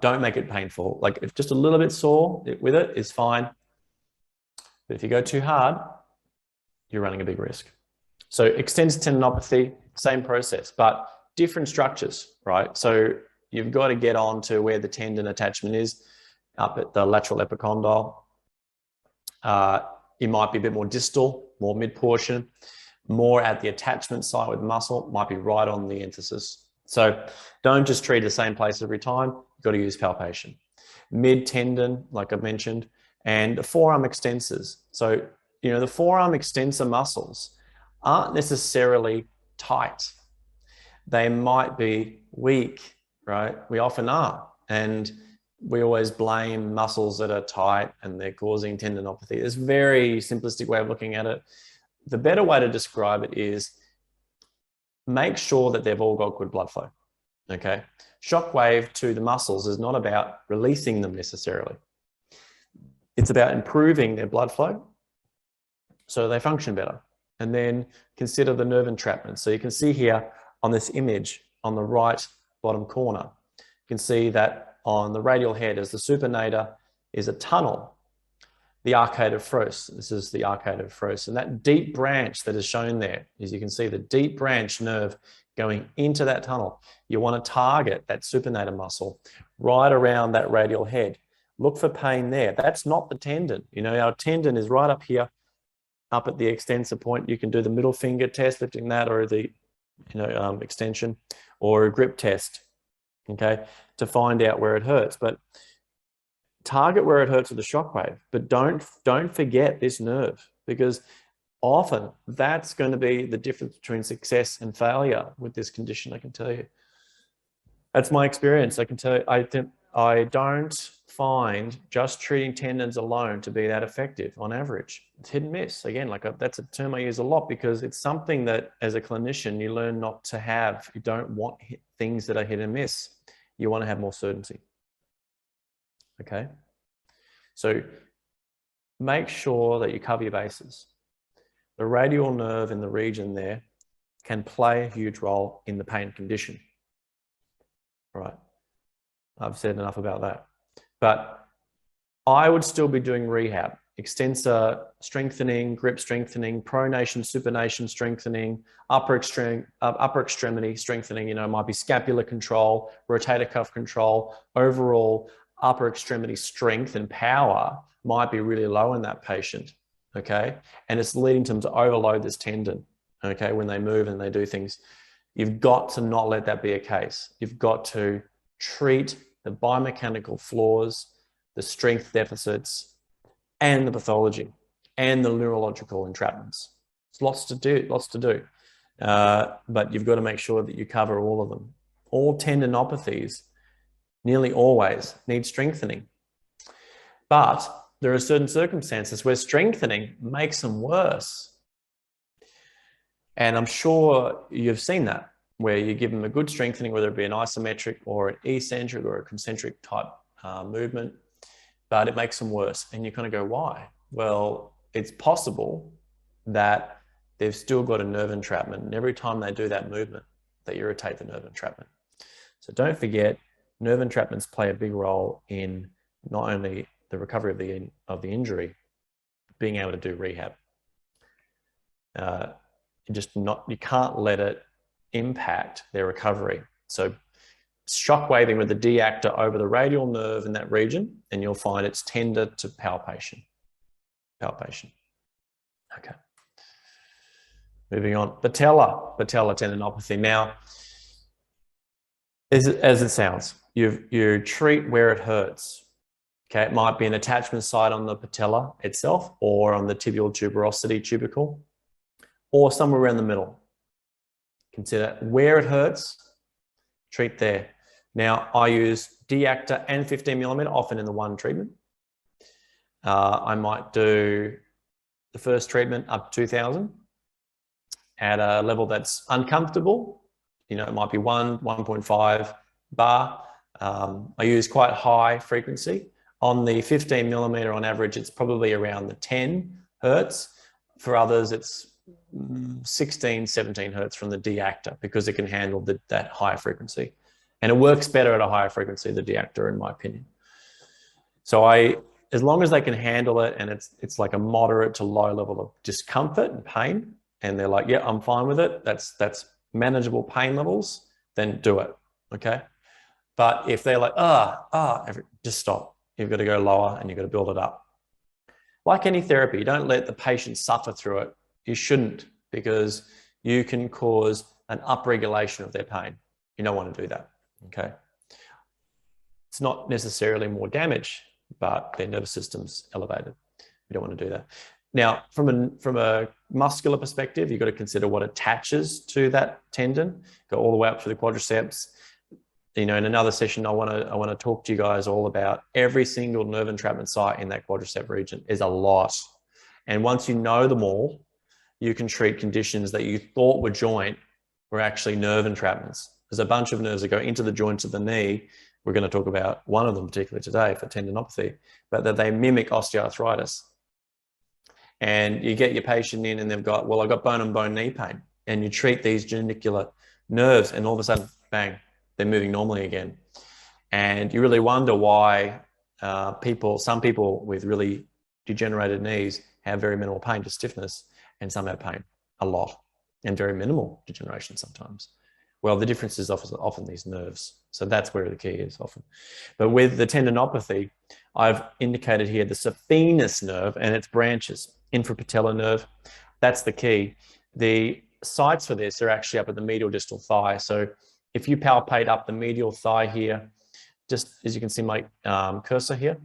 Don't make it painful. Like if just a little bit sore with it is fine. But if you go too hard, you're running a big risk. So extended tendinopathy, same process, but different structures, right? So you've got to get on to where the tendon attachment is, up at the lateral epicondyle. It might be a bit more distal, more mid-portion, more at the attachment site with muscle, might be right on the enthesis. So don't just treat the same place every time. You've got to use palpation. Mid-tendon, like I mentioned, and the forearm extensors. So, the forearm extensor muscles aren't necessarily tight. They might be weak, right? We often are. And we always blame muscles that are tight and they're causing tendinopathy. It's a very simplistic way of looking at it. The better way to describe it is make sure that they've all got good blood flow, okay? Shockwave to the muscles is not about releasing them necessarily. It's about improving their blood flow so they function better. And then consider the nerve entrapment. So you can see here on this image on the right bottom corner, you can see that on the radial head as the supinator is a tunnel, the arcade of Froese. This is the arcade of Froese. And that deep branch that is shown there, as you can see, the deep branch nerve going into that tunnel. You want to target that supinator muscle right around that radial head. Look for pain there. That's not the tendon. Our tendon is right up here up at the extensor point, you can do the middle finger test, lifting that, or the extension, or a grip test, okay, to find out where it hurts. But target where it hurts with the shockwave, but don't forget this nerve, because often that's going to be the difference between success and failure with this condition, I can tell you. That's my experience. I can tell you, I don't find just treating tendons alone to be that effective on average. It's hit and miss. Again, that's a term I use a lot because it's something that as a clinician, you learn not to have. You don't want things that are hit and miss. You want to have more certainty. Okay? So make sure that you cover your bases. The radial nerve in the region there can play a huge role in the pain condition. Right. I've said enough about that. But I would still be doing rehab, extensor strengthening, grip strengthening, pronation, supination strengthening, upper extremity strengthening. You know, it might be scapular control, rotator cuff control, overall upper extremity strength and power might be really low in that patient. Okay. And it's leading them to overload this tendon. Okay. When they move and they do things. You've got to not let that be a case. You've got to treat the biomechanical flaws, the strength deficits, and the pathology, and the neurological entrapments. It's lots to do, but you've got to make sure that you cover all of them. All tendinopathies nearly always need strengthening. But there are certain circumstances where strengthening makes them worse. And I'm sure you've seen that, where you give them a good strengthening, whether it be an isometric or an eccentric or a concentric type movement, but it makes them worse. And you kind of go, why? Well, it's possible that they've still got a nerve entrapment, and every time they do that movement, they irritate the nerve entrapment. So don't forget, nerve entrapments play a big role in not only the recovery of the injury, being able to do rehab. You can't let it impact their recovery. So shockwaving with the D-actor over the radial nerve in that region, and you'll find it's tender to palpation. Okay. Moving on, patella tendinopathy. Now, as it sounds, you treat where it hurts. Okay, it might be an attachment site on the patella itself, or on the tibial tuberosity tubercle, or somewhere around the middle. Consider where it hurts, treat there. Now, I use D-actor and 15mm, often in the one treatment. I might do the first treatment up to 2000 at a level that's uncomfortable. You know, it might be 1.5 bar. I use quite high frequency. On the 15mm on average, it's probably around the 10 hertz. For others, it's 16, 17 hertz from the D-actor, because it can handle that higher frequency. And it works better at a higher frequency, the D-actor, in my opinion. So as long as they can handle it, and it's like a moderate to low level of discomfort and pain, and they're like, yeah, I'm fine with it, that's manageable pain levels, then do it, okay? But if they're like, just stop. You've got to go lower and you've got to build it up. Like any therapy, you don't let the patient suffer through it. You shouldn't, because you can cause an upregulation of their pain. You don't want to do that, okay? It's not necessarily more damage, but their nervous system's elevated. You don't want to do that. Now, from a muscular perspective, you've got to consider what attaches to that tendon. Go all the way up to the quadriceps. You know, in another session, I want to talk to you guys all about every single nerve entrapment site in that quadricep region. Is a lot. And once you know them all, you can treat conditions that you thought were joint were actually nerve entrapments. There's a bunch of nerves that go into the joints of the knee. We're going to talk about one of them particularly today for tendinopathy, but that they mimic osteoarthritis. And you get your patient in and they've got, well, I've got bone and bone knee pain. And you treat these genicular nerves and all of a sudden, bang, they're moving normally again. And you really wonder why some people with really degenerated knees have very minimal pain, just stiffness, and some have pain a lot and very minimal degeneration sometimes. Well, the difference is often these nerves. So that's where the key is often. But with the tendinopathy, I've indicated here the saphenous nerve and its branches. infrapatellar nerve. That's the key. The sites for this are actually up at the medial distal thigh. So if you palpate up the medial thigh here, just as you can see my cursor here,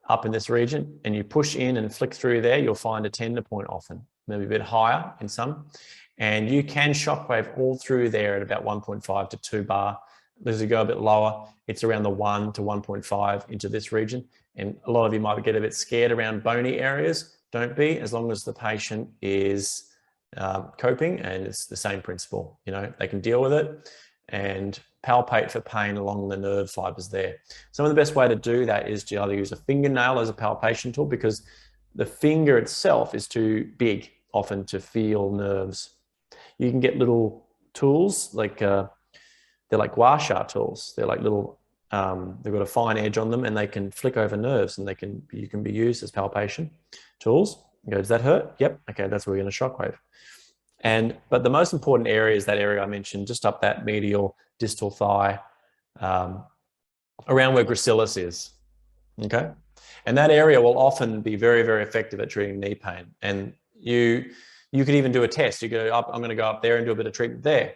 up in this region, and you push in and flick through there, you'll find a tender point often, maybe a bit higher in some. And you can shockwave all through there at about 1.5 to 2 bar. As you go a bit lower, it's around the 1 to 1.5 into this region. And a lot of you might get a bit scared around bony areas. Don't be, as long as the patient is coping, and it's the same principle. You know, they can deal with it and palpate for pain along the nerve fibers there. Some of the best way to do that is to either use a fingernail as a palpation tool, because the finger itself is too big often to feel nerves. You can get little tools like they're like gua sha tools. They're like little, they've got a fine edge on them, and they can flick over nerves, and you can be used as palpation tools. You go, does that hurt? Yep. Okay, that's where we're going to shockwave. But the most important area is that area I mentioned, just up that medial distal thigh, around where gracilis is. Okay, and that area will often be very, very effective at treating knee pain. And you could even do a test. You go up, I'm going to go up there and do a bit of treatment there.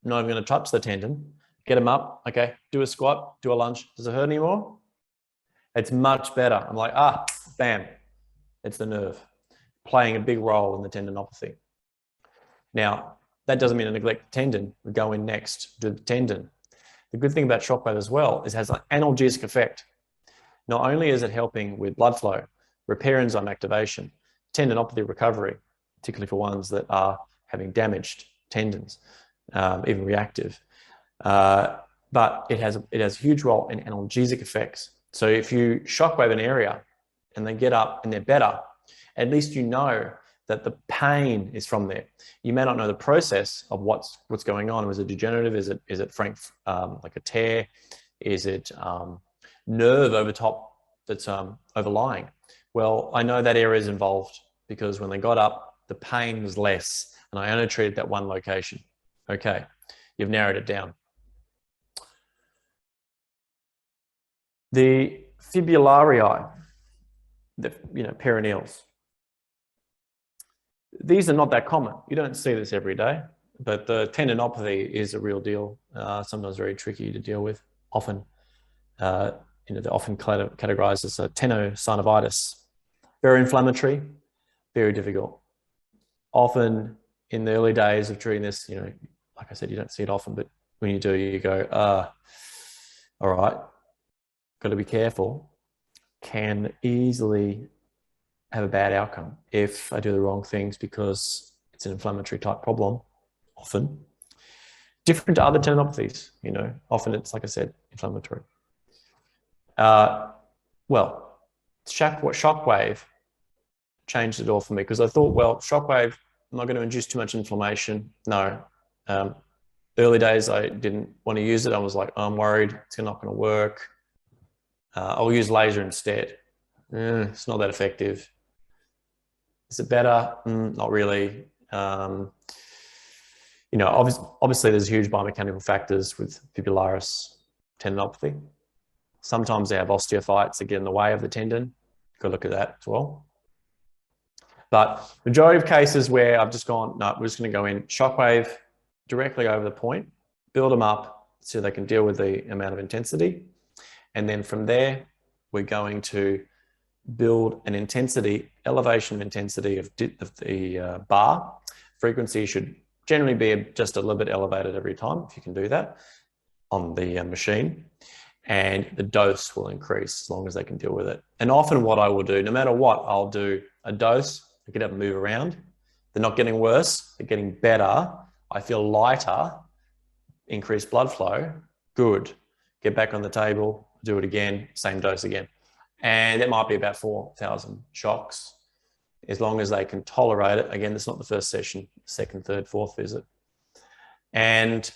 I'm not even going to touch the tendon. Get them up. Okay, do a squat, do a lunge. Does it hurt anymore? It's much better. I'm like, bam, it's the nerve playing a big role in the tendinopathy. Now, that doesn't mean to neglect the tendon. We go in next to the tendon. The good thing about shockwave as well is it has an analgesic effect. Not only is it helping with blood flow, repair enzyme activation, tendinopathy recovery, particularly for ones that are having damaged tendons, even reactive, but it has a huge role in analgesic effects. So if you shockwave an area and they get up and they're better, at least you know that the pain is from there. You may not know the process of what's going on. Is it degenerative? Is it frank, like a tear? Is it nerve over top that's overlying? Well, I know that area is involved, because when they got up, the pain was less, and I only treated that one location. Okay, you've narrowed it down. The fibularii, the perineals. These are not that common. You don't see this every day, but the tendinopathy is a real deal. Sometimes very tricky to deal with. Often, they're often categorized as a tenosynovitis. Very inflammatory, very difficult. Often in the early days of treating this, like I said, you don't see it often, but when you do, you go, all right, got to be careful. Can easily have a bad outcome if I do the wrong things, because it's an inflammatory type problem, often. Different to other tendinopathies, often it's, like I said, inflammatory. Well, shockwave changed it all for me, because I thought, well, shockwave, I'm not going to induce too much inflammation. No. Early days, I didn't want to use it. I was like, I'm worried it's not going to work. I'll use laser instead. It's not that effective. Is it better? Not really. Obviously there's huge biomechanical factors with fibularis tendinopathy. Sometimes they have osteophytes that get in the way of the tendon. Go look at that as well. But majority of cases where I've just gone, no, we're just going to go in shockwave directly over the point, build them up so they can deal with the amount of intensity. And then from there, we're going to build an elevation of intensity of the bar. Frequency should generally be just a little bit elevated every time, if you can do that on the machine. And the dose will increase as long as they can deal with it. And often what I will do, no matter what, I'll do a dose, I get up and move around. They're not getting worse, they're getting better. I feel lighter, increased blood flow, good. Get back on the table, do it again, same dose again. And it might be about 4,000 shocks, as long as they can tolerate it. Again, it's not the first session, second, third, fourth visit. And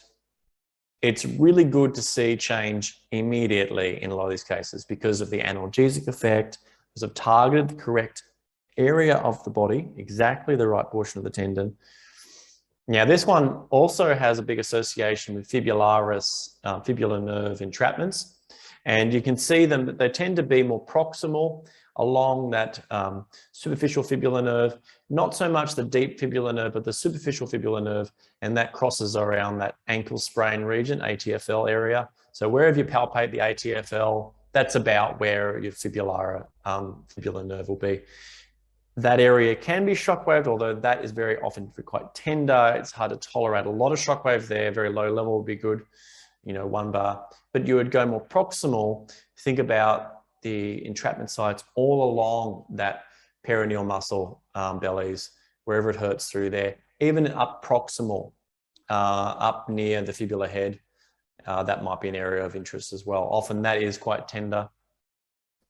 it's really good to see change immediately in a lot of these cases, because of the analgesic effect, because of targeted correct area of the body, exactly the right portion of the tendon. Now, this one also has a big association with fibularis, fibular nerve entrapments. And you can see them, that they tend to be more proximal. along that superficial fibular nerve, not so much the deep fibular nerve, but the superficial fibular nerve, and that crosses around that ankle sprain region, ATFL area. So wherever you palpate the ATFL, that's about where your fibular nerve will be. That area can be shockwaved, although that is very often quite tender. It's hard to tolerate a lot of shockwave there. Very low level would be good, 1 bar. But you would go more proximal. Think about the entrapment sites all along that perineal muscle, bellies, wherever it hurts through there, even up proximal, up near the fibular head. That might be an area of interest as well. Often that is quite tender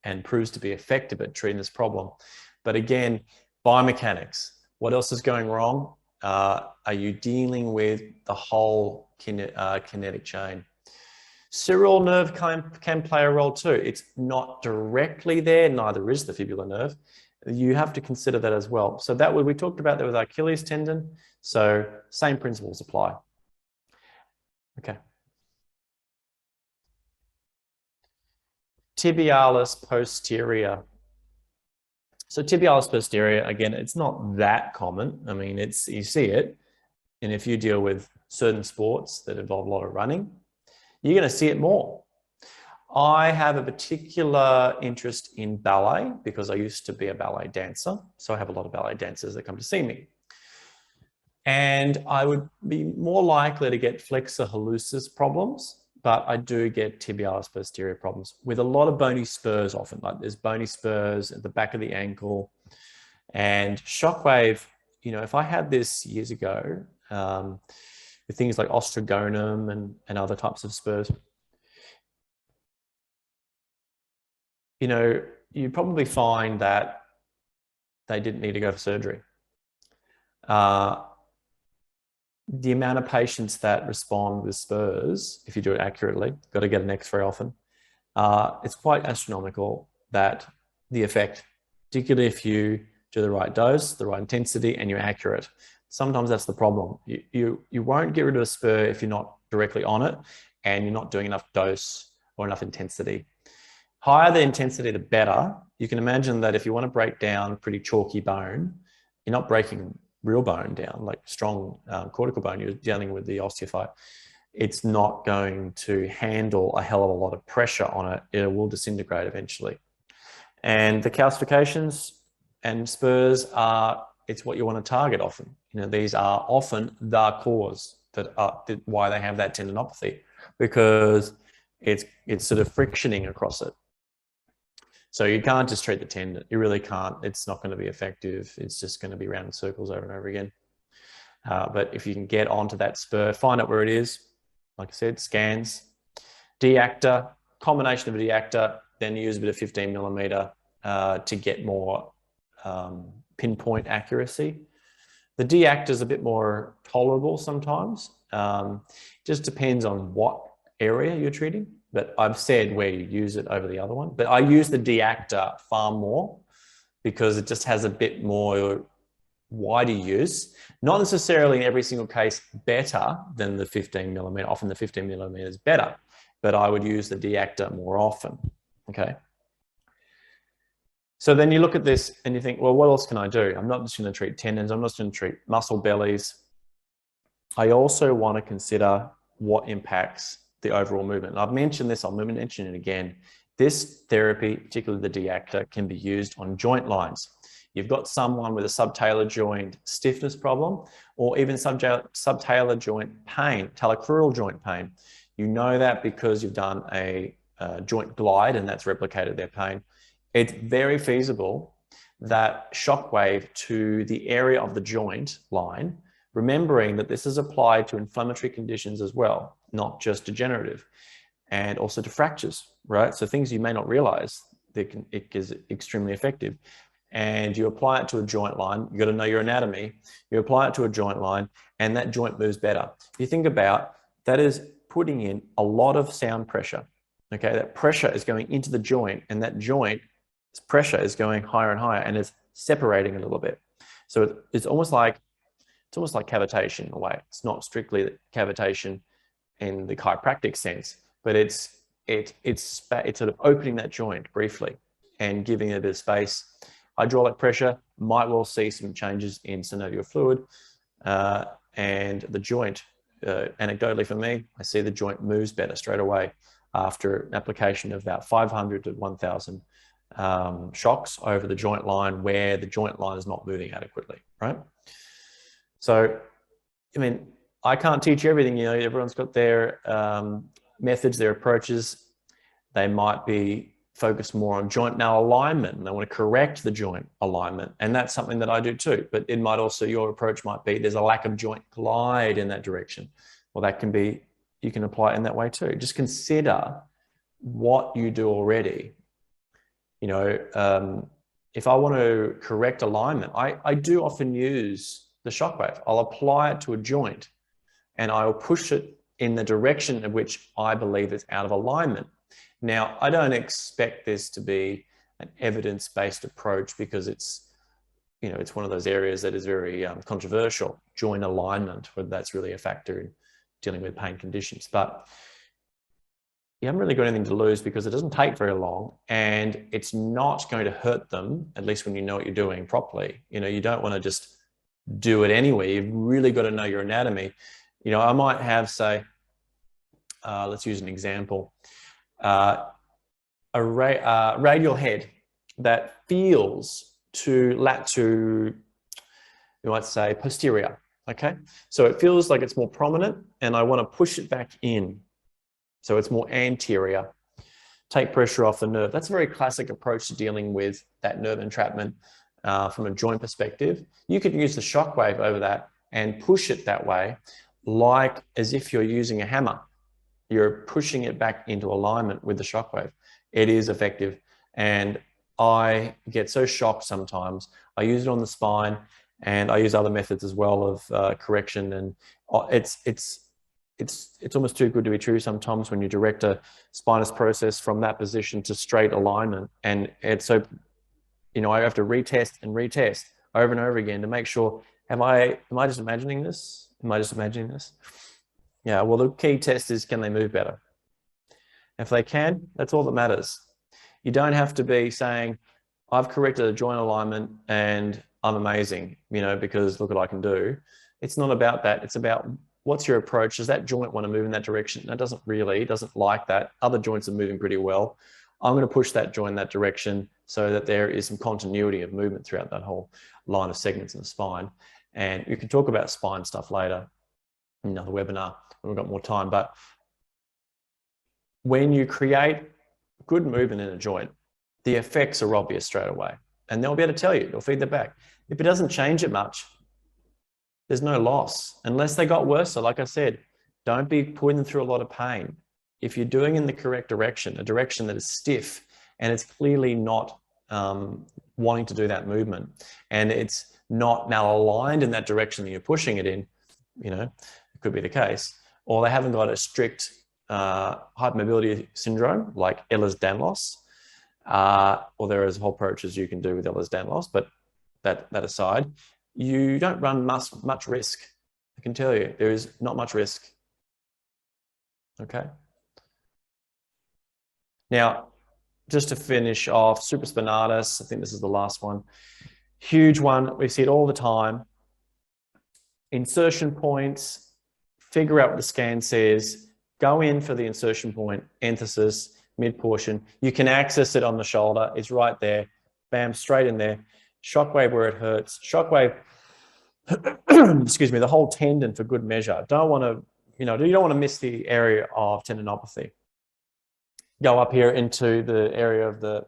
and proves to be effective at treating this problem. But again, biomechanics. What else is going wrong? Are you dealing with the whole kinetic chain? Cerebral nerve can play a role too. It's not directly there, neither is the fibular nerve. You have to consider that as well. So that we talked about that with Achilles tendon. So same principles apply. Okay. Tibialis posterior. So tibialis posterior, again, it's not that common. I mean, you see it. And if you deal with certain sports that involve a lot of running, you're going to see it more. I have a particular interest in ballet because I used to be a ballet dancer. So I have a lot of ballet dancers that come to see me. And I would be more likely to get flexor hallucis problems, but I do get tibialis posterior problems with a lot of bony spurs often. Like there's bony spurs at the back of the ankle. And Shockwave, if I had this years ago, with things like osteogonum and other types of spurs, you probably find that they didn't need to go for surgery. The amount of patients that respond with spurs, if you do it accurately, got to get an X-ray often, it's quite astronomical, that the effect, particularly if you do the right dose, the right intensity, and you're accurate. Sometimes that's the problem. You won't get rid of a spur if you're not directly on it and you're not doing enough dose or enough intensity. Higher the intensity, the better. You can imagine that if you want to break down pretty chalky bone, you're not breaking real bone down, like strong cortical bone, you're dealing with the osteophyte. It's not going to handle a hell of a lot of pressure on it. It will disintegrate eventually. And the calcifications and spurs it's what you want to target often. These are often the cause why they have that tendinopathy, because it's sort of frictioning across it. So you can't just treat the tendon. You really can't. It's not going to be effective. It's just going to be round in circles over and over again. But if you can get onto that spur, find out where it is. Like I said, scans, deactor, combination of a deactor, then use a bit of 15 millimeter to get more pinpoint accuracy. The deactor is a bit more tolerable sometimes. Just depends on what area you're treating. But I've said where you use it over the other one. But I use the deactor far more because it just has a bit more wider use. Not necessarily in every single case better than the 15 millimeter. Often the 15 millimeter is better, but I would use the deactor more often. Okay. So then you look at this and you think, well, what else can I do? I'm not just going to treat tendons. I'm not just going to treat muscle bellies. I also want to consider what impacts the overall movement. And I've mentioned this, I'll mention it again. This therapy, particularly the deactor, can be used on joint lines. You've got someone with a subtalar joint stiffness problem, or even subtalar joint pain, talocrural joint pain. You know that because you've done a joint glide and that's replicated their pain. It's very feasible that shockwave to the area of the joint line, remembering that this is applied to inflammatory conditions as well, not just degenerative, and also to fractures, right? So things you may not realize, it is extremely effective. And you apply it to a joint line, you got to know your anatomy, you apply it to a joint line, and that joint moves better. If you think about, that is putting in a lot of sound pressure, okay? That pressure is going into the joint, and that joint pressure is going higher and higher, and it's separating a little bit. So it's almost like cavitation in a way. It's not strictly cavitation in the chiropractic sense, but it's sort of opening that joint briefly. and giving it a bit of space. Hydraulic pressure might well see some changes in synovial fluid and the joint. Anecdotally for me, I see the joint moves better straight away after an application of about 500 to 1,000 shocks over the joint line where the joint line is not moving adequately, right? So, I mean, I can't teach you everything, you know, everyone's got their methods, their approaches. They might be focused more on joint alignment and they want to correct the joint alignment. And that's something that I do too. But it might also, your approach might be there's a lack of joint glide in that direction. Well, that can be, you can apply it in that way too. Just consider what you do already. You know, if I want to correct alignment, I do often use the Shockwave. I'll apply it to a joint and I'll push it in the direction of which I believe it's out of alignment. Now, I don't expect this to be an evidence-based approach because it's, you know, it's one of those areas that is very controversial, joint alignment, whether that's really a factor in dealing with pain conditions. But you haven't really got anything to lose because it doesn't take very long and it's not going to hurt them, at least when you know what you're doing properly. You know, you don't want to just do it anyway. You've really got to know your anatomy. You know, I might have, say, let's use an example. A radial head that feels to you might say posterior, okay? So it feels like it's more prominent and I want to push it back in. So it's more anterior. Take pressure off the nerve. That's a very classic approach to dealing with that nerve entrapment from a joint perspective. You could use the Shockwave over that and push it that way, like as if you're using a hammer. You're pushing it back into alignment with the Shockwave. It is effective. And I get so shocked sometimes. I use it on the spine and I use other methods as well of correction. And it's almost too good to be true sometimes when you direct a spinous process from that position to straight alignment. And it's so, you know, I have to retest and retest over and over again to make sure, am I just imagining this? Am I just imagining this? Yeah, well, the key test is, can they move better? If they can, that's all that matters. You don't have to be saying, I've corrected a joint alignment and I'm amazing, you know, because look what I can do. It's not about that. It's about what's your approach? Does that joint want to move in that direction? No, it doesn't really, it doesn't like that. Other joints are moving pretty well. I'm going to push that joint in that direction so that there is some continuity of movement throughout that whole line of segments in the spine. And you can talk about spine stuff later in another webinar when we've got more time. But when you create good movement in a joint, the effects are obvious straight away. And they'll be able to tell you, they'll feed that back. If it doesn't change it much, there's no loss unless they got worse. So like I said, don't be putting them through a lot of pain. If you're doing in the correct direction, a direction that is stiff and it's clearly not wanting to do that movement and it's not now aligned in that direction that you're pushing it in, you know, it could be the case, or they haven't got a strict hypermobility syndrome like Ehlers-Danlos, or there is whole approaches you can do with Ehlers-Danlos, but that aside, you don't run much risk. I can tell you, there is not much risk. Okay. Now, just to finish off, supraspinatus, I think this is the last one. Huge one, we see it all the time. Insertion points, figure out what the scan says, go in for the insertion point, enthesis, mid portion. You can access it on the shoulder, it's right there, bam, straight in there. Shockwave where it hurts. Shockwave, excuse me, the whole tendon for good measure. Don't want to, you know, you don't want to miss the area of tendinopathy. Go up here into the area of the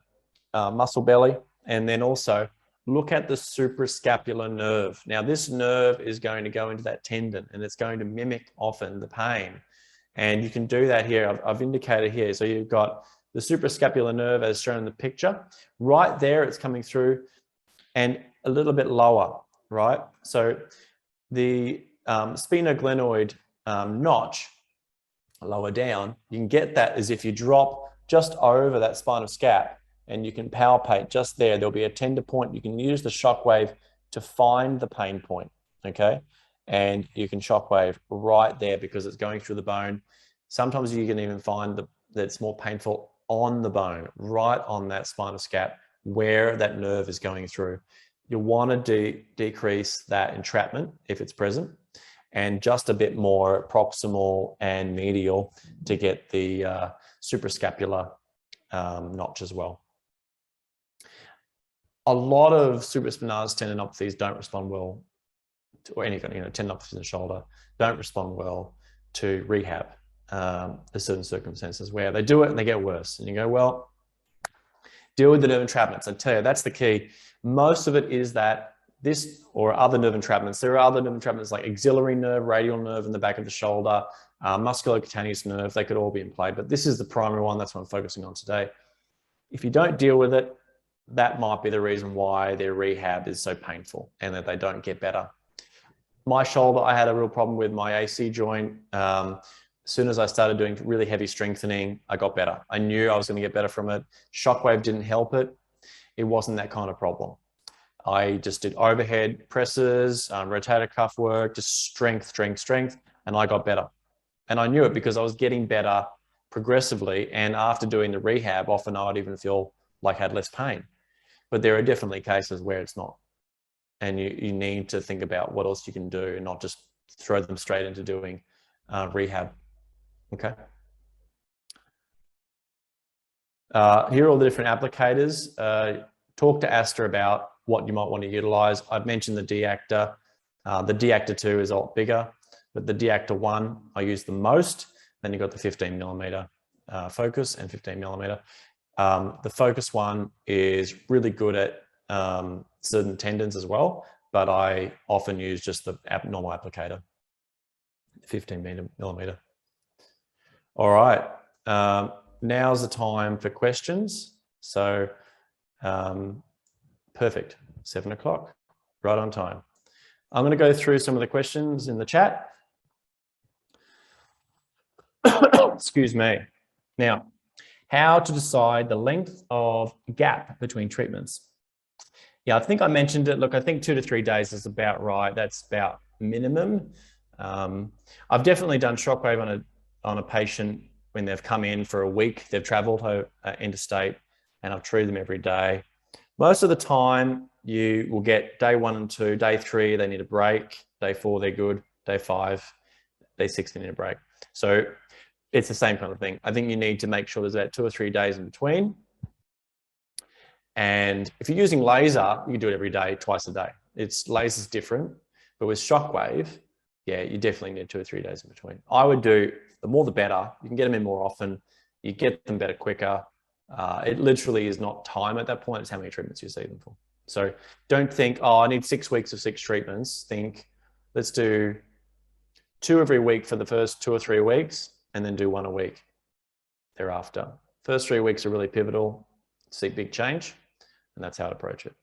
muscle belly, and then also look at the suprascapular nerve. Now, this nerve is going to go into that tendon, and it's going to mimic often the pain. And you can do that here. I've indicated here. So you've got the suprascapular nerve as shown in the picture. Right there, it's coming through, and a little bit lower, right? So the sphenoglenoid notch, lower down, you can get that as if you drop just over that spinal scap and you can palpate just there. There'll be a tender point. You can use the Shockwave to find the pain point, okay? And you can Shockwave right there because it's going through the bone. Sometimes you can even find that it's more painful on the bone, right on that spinous gap where that nerve is going through. You want to decrease that entrapment if it's present, and just a bit more proximal and medial to get the suprascapular notch as well. A lot of supraspinatus tendinopathies don't respond well to, or any kind of tendinopathies in the shoulder don't respond well to rehab. There's certain circumstances where they do it and they get worse, and you go, well, deal with the nerve entrapments. I tell you, that's the key. Most of it is that this or other nerve entrapments. There are other nerve entrapments like axillary nerve, radial nerve in the back of the shoulder, musculocutaneous nerve. They could all be in play, but this is the primary one. That's what I'm focusing on today. If you don't deal with it, that might be the reason why their rehab is so painful and that they don't get better. My shoulder, I had a real problem with my AC joint. As soon as I started doing really heavy strengthening, I got better. I knew I was going to get better from it. Shockwave didn't help it. It wasn't that kind of problem. I just did overhead presses, rotator cuff work, just strength, and I got better. And I knew it because I was getting better progressively. And after doing the rehab, often I would even feel like I had less pain. But there are definitely cases where it's not. And you need to think about what else you can do and not just throw them straight into doing rehab. Okay. Here are all the different applicators. Talk to Asta about what you might want to utilize. I've mentioned the D-actor. The D-actor 2 is a lot bigger, but the D-actor 1 I use the most. Then you've got the 15mm focus and 15mm. The focus one is really good at certain tendons as well, but I often use just the normal applicator, 15mm. All right, now's the time for questions. So perfect, 7 o'clock, right on time. I'm going to go through some of the questions in the chat. Excuse me. Now, how to decide the length of gap between treatments. Yeah, I think I mentioned it. Look, I think 2 to 3 days is about right. That's about minimum. I've definitely done Shockwave on a patient when they've come in for a week. They've traveled interstate, and I've treated them every day. Most of the time, you will get day 1 and 2. Day 3, they need a break. Day 4, they're good. Day 5, day 6, they need a break. So it's the same kind of thing. I think you need to make sure there's about 2 or 3 days in between. And if you're using laser, you can do it every day, twice a day. Laser's different, but with Shockwave, yeah, you definitely need 2 or 3 days in between. I would do, the more the better. You can get them in more often. You get them better quicker. It literally is not time at that point. It's how many treatments you see them for. So don't think, oh, I need 6 weeks of 6 treatments. Think, let's do 2 every week for the first 2 or 3 weeks, and then do 1 a week thereafter. First 3 weeks are really pivotal. See big change, and that's how to approach it.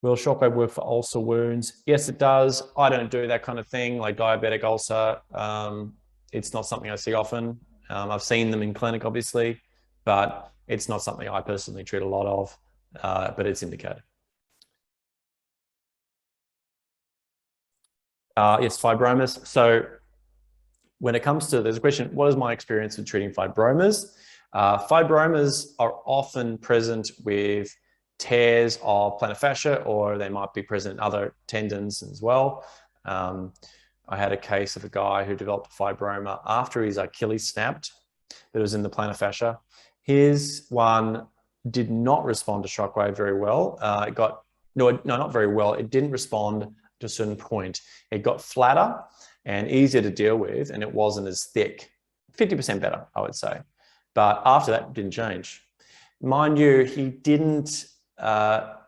Will Shockwave work for ulcer wounds? Yes, it does. I don't do that kind of thing, like diabetic ulcer. It's not something I see often. I've seen them in clinic, obviously, but it's not something I personally treat a lot of, but it's indicated. Yes, fibromas. So when it comes to, there's a question, what is my experience with treating fibromas? Fibromas are often present with tears of plantar fascia, or they might be present in other tendons as well. I had a case of a guy who developed a fibroma after his Achilles snapped. It was in the plantar fascia. His one did not respond to Shockwave very well. Not very well. It didn't respond to a certain point. It got flatter and easier to deal with, and it wasn't as thick. 50% better, I would say. But after that, it didn't change. Mind you, he didn't have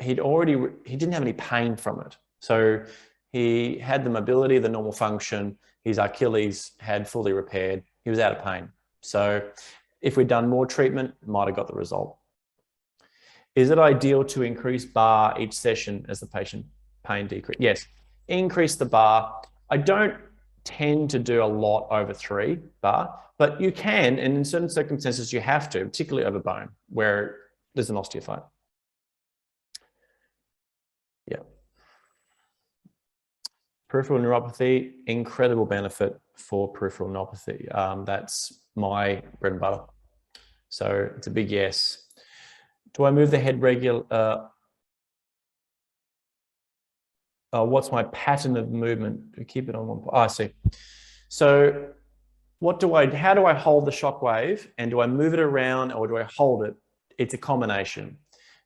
any pain from it. So he had the mobility, the normal function. His Achilles had fully repaired. He was out of pain. So if we'd done more treatment, it might have got the result. Is it ideal to increase bar each session as the patient pain decrease? Yes, increase the bar. I don't tend to do a lot over 3 bar, but you can, and in certain circumstances you have to, particularly over bone, where there's an osteophyte. Yeah. Peripheral neuropathy, incredible benefit for peripheral neuropathy. That's my bread and butter. So it's a big yes. Do I move the head regular? What's my pattern of movement? To keep it on one. Oh, I see. So how do I hold the shockwave, and do I move it around or do I hold it? It's a combination.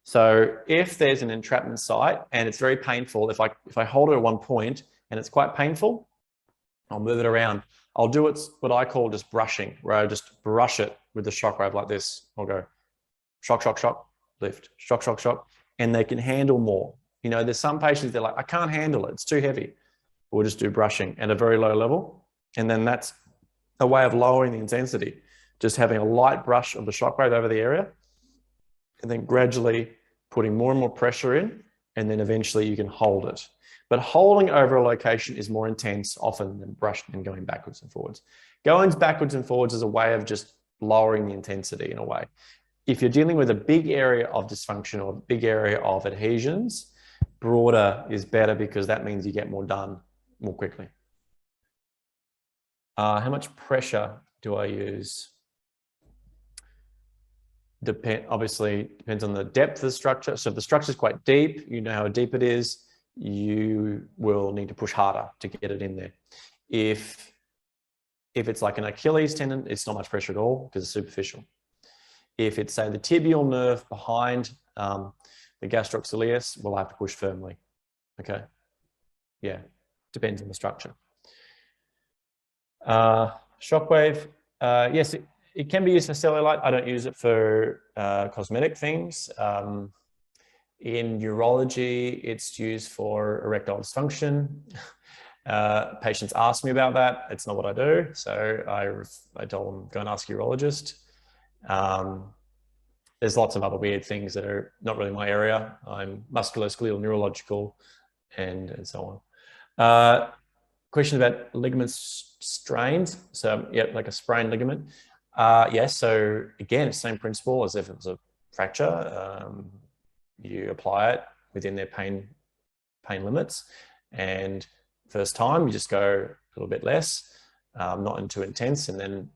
So if there's an entrapment site and it's very painful, if I hold it at one point and it's quite painful, I'll move it around. I'll do what I call just brushing, where I just brush it with the shockwave like this. I'll go shock, shock, shock, lift, shock, shock, shock, and they can handle more. You know, there's some patients, they're like, I can't handle it, it's too heavy. We'll just do brushing at a very low level. And then that's a way of lowering the intensity, just having a light brush of the shockwave over the area, and then gradually putting more and more pressure in, and then eventually you can hold it. But holding over a location is more intense often than brushing and going backwards and forwards. Going backwards and forwards is a way of just lowering the intensity in a way. If you're dealing with a big area of dysfunction or a big area of adhesions, broader is better because that means you get more done more quickly. How much pressure do I use? Obviously depends on the depth of the structure. So if the structure is quite deep, you know how deep it is, you will need to push harder to get it in there. If it's like an Achilles tendon, it's not much pressure at all because it's superficial. If it's, say, the tibial nerve behind the gastrocnemius, we'll have to push firmly. Okay. Yeah, depends on the structure. Shockwave, yes, it can be used for cellulite. I don't use it for cosmetic things. In urology, it's used for erectile dysfunction. Patients ask me about that. It's not what I do. So I tell them, go and ask a urologist. There's lots of other weird things that are not really my area. I'm musculoskeletal, neurological, and so on. Question about ligament strains. So yeah, like a sprained ligament. Yes, so again, it's the same principle as if it was a fracture. You apply it within their pain limits, and first time you just go a little bit less, not too intense, and then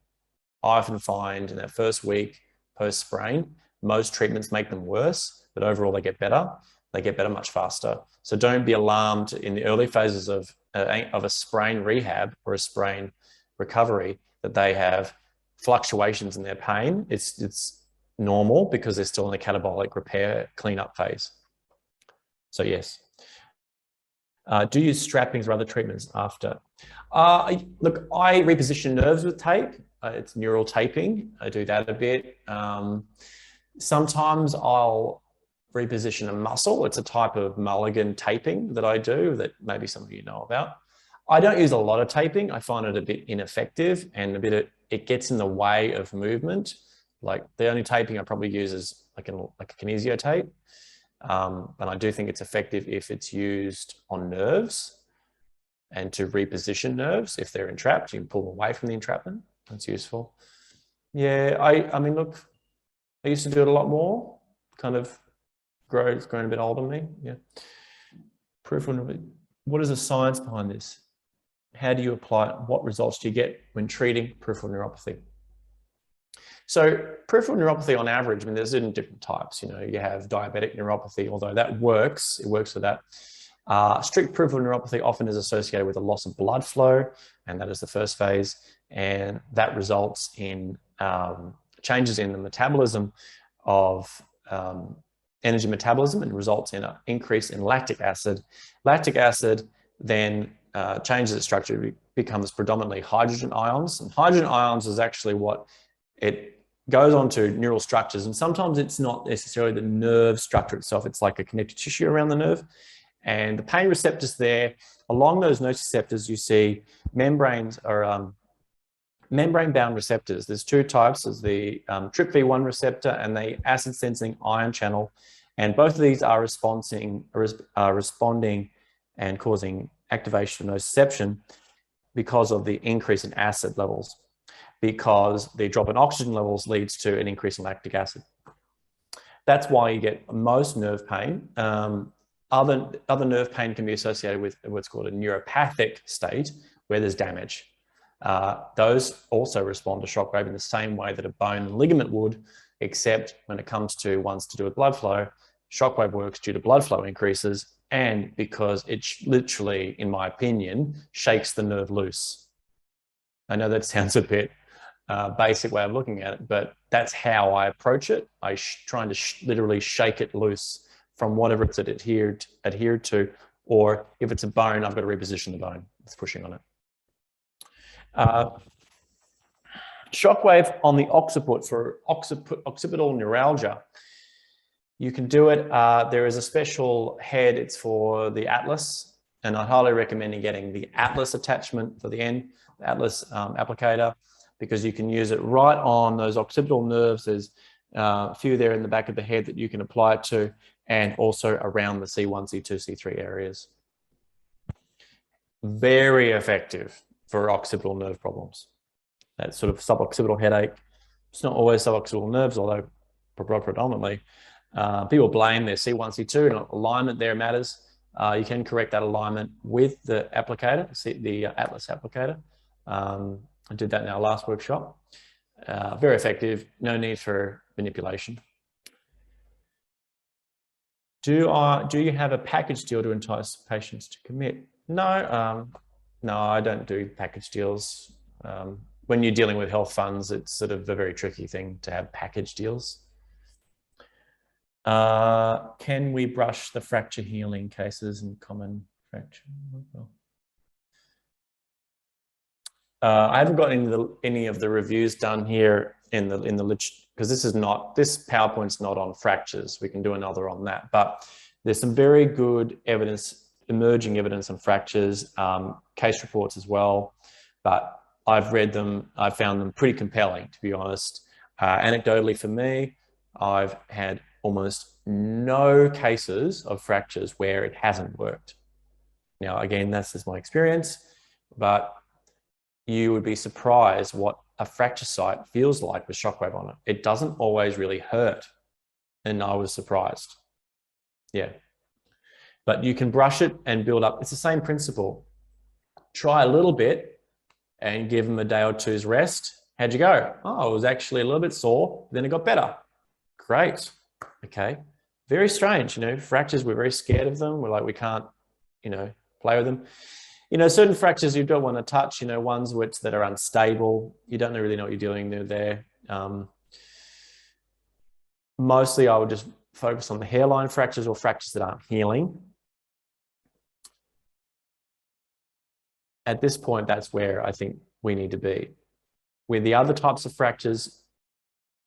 I often find in that first week post sprain, most treatments make them worse, but overall they get better. They get better much faster. So don't be alarmed in the early phases of a sprain rehab or a sprain recovery that they have fluctuations in their pain. It's normal because they're still in the catabolic repair cleanup phase. So yes. Do you use strappings or other treatments after? Look, I reposition nerves with tape. It's neural taping. I do that a bit. Sometimes I'll reposition a muscle. It's a type of Mulligan taping that I do that maybe some of you know about. I don't use a lot of taping. I find it a bit ineffective and it gets in the way of movement. Like the only taping I probably use is like a kinesio tape. But I do think it's effective if it's used on nerves and to reposition nerves. If they're entrapped, you can pull them away from the entrapment. That's useful. Yeah, I mean, look, I used to do it a lot more, kind of grown a bit older than me. Yeah. Peripheral, what is the science behind this? How do you apply it? What results do you get when treating peripheral neuropathy? So peripheral neuropathy on average, I mean, there's different types. You know, you have diabetic neuropathy, although that works, it works for that. Strict peripheral neuropathy often is associated with a loss of blood flow, and that is the first phase. And that results in changes in the metabolism of energy metabolism and results in an increase in lactic acid. Lactic acid then changes its structure, it becomes predominantly hydrogen ions. And hydrogen ions is actually what it goes on to neural structures. And sometimes it's not necessarily the nerve structure itself. It's like a connective tissue around the nerve. And the pain receptors there, along those nociceptors, you see membranes or membrane-bound receptors. There's two types. There's the TRPV1 receptor and the acid-sensing ion channel. And both of these are responding and causing activation of nociception because of the increase in acid levels, because the drop in oxygen levels leads to an increase in lactic acid. That's why you get most nerve pain. Other nerve pain can be associated with what's called a neuropathic state, where there's damage. those also respond to shockwave in the same way that a bone and ligament would, except when it comes to ones to do with blood flow, shockwave works due to blood flow increases and because it literally, in my opinion, shakes the nerve loose. I know that sounds a bit basic way of looking at it, but that's how I approach it. Trying to literally shake it loose from whatever it's adhered to, or if it's a bone, I've got to reposition the bone. It's pushing on it. Shockwave on the occiput for occipital neuralgia. You can do it. There is a special head. It's for the atlas, and I highly recommend you getting the atlas attachment for the end, the atlas applicator, because you can use it right on those occipital nerves. There's a few there in the back of the head that you can apply it to, and also around the C1, C2, C3 areas. Very effective for occipital nerve problems. That sort of suboccipital headache. It's not always suboccipital nerves, although predominantly. People blame their C1, C2, and alignment there matters. You can correct that alignment with the applicator, the Atlas applicator. I did that in our last workshop. Very effective, no need for manipulation. Do you have a package deal to entice patients to commit? No, no, I don't do package deals. When you're dealing with health funds, it's sort of a very tricky thing to have package deals. Can we brush the fracture healing cases and common fracture? I haven't got any of the reviews done here in the because this PowerPoint's not on fractures. We can do another on that, but there's some very good evidence, emerging evidence on fractures, case reports as well. But I've read them. I found them pretty compelling, to be honest. Anecdotally, for me, I've had almost no cases of fractures where it hasn't worked. Now, again, that's just my experience, but you would be surprised what a fracture site feels like with shockwave on it. It doesn't always really hurt, and I was surprised. Yeah, but you can brush it and build up. It's the same principle. Try a little bit and give them a day or two's rest. How'd you go? Oh, it was actually a little bit sore, then it got better. Great. Okay. Very strange, fractures, we're very scared of them. We're like, we can't, play with them. Certain fractures you don't want to touch, ones that are unstable. You don't really know what you're doing there. Mostly I would just focus on the hairline fractures or fractures that aren't healing. At this point, that's where I think we need to be. With the other types of fractures,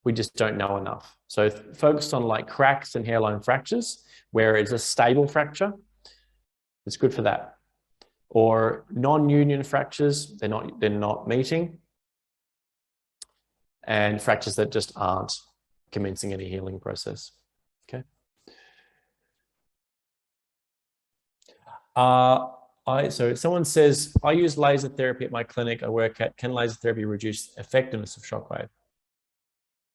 we just don't know enough. So focus on like cracks and hairline fractures, where it's a stable fracture. It's good for that. Or non-union fractures, they're not meeting. And fractures that just aren't commencing any healing process. Okay. So someone says, I use laser therapy at my clinic I work at. Can laser therapy reduce effectiveness of shockwave?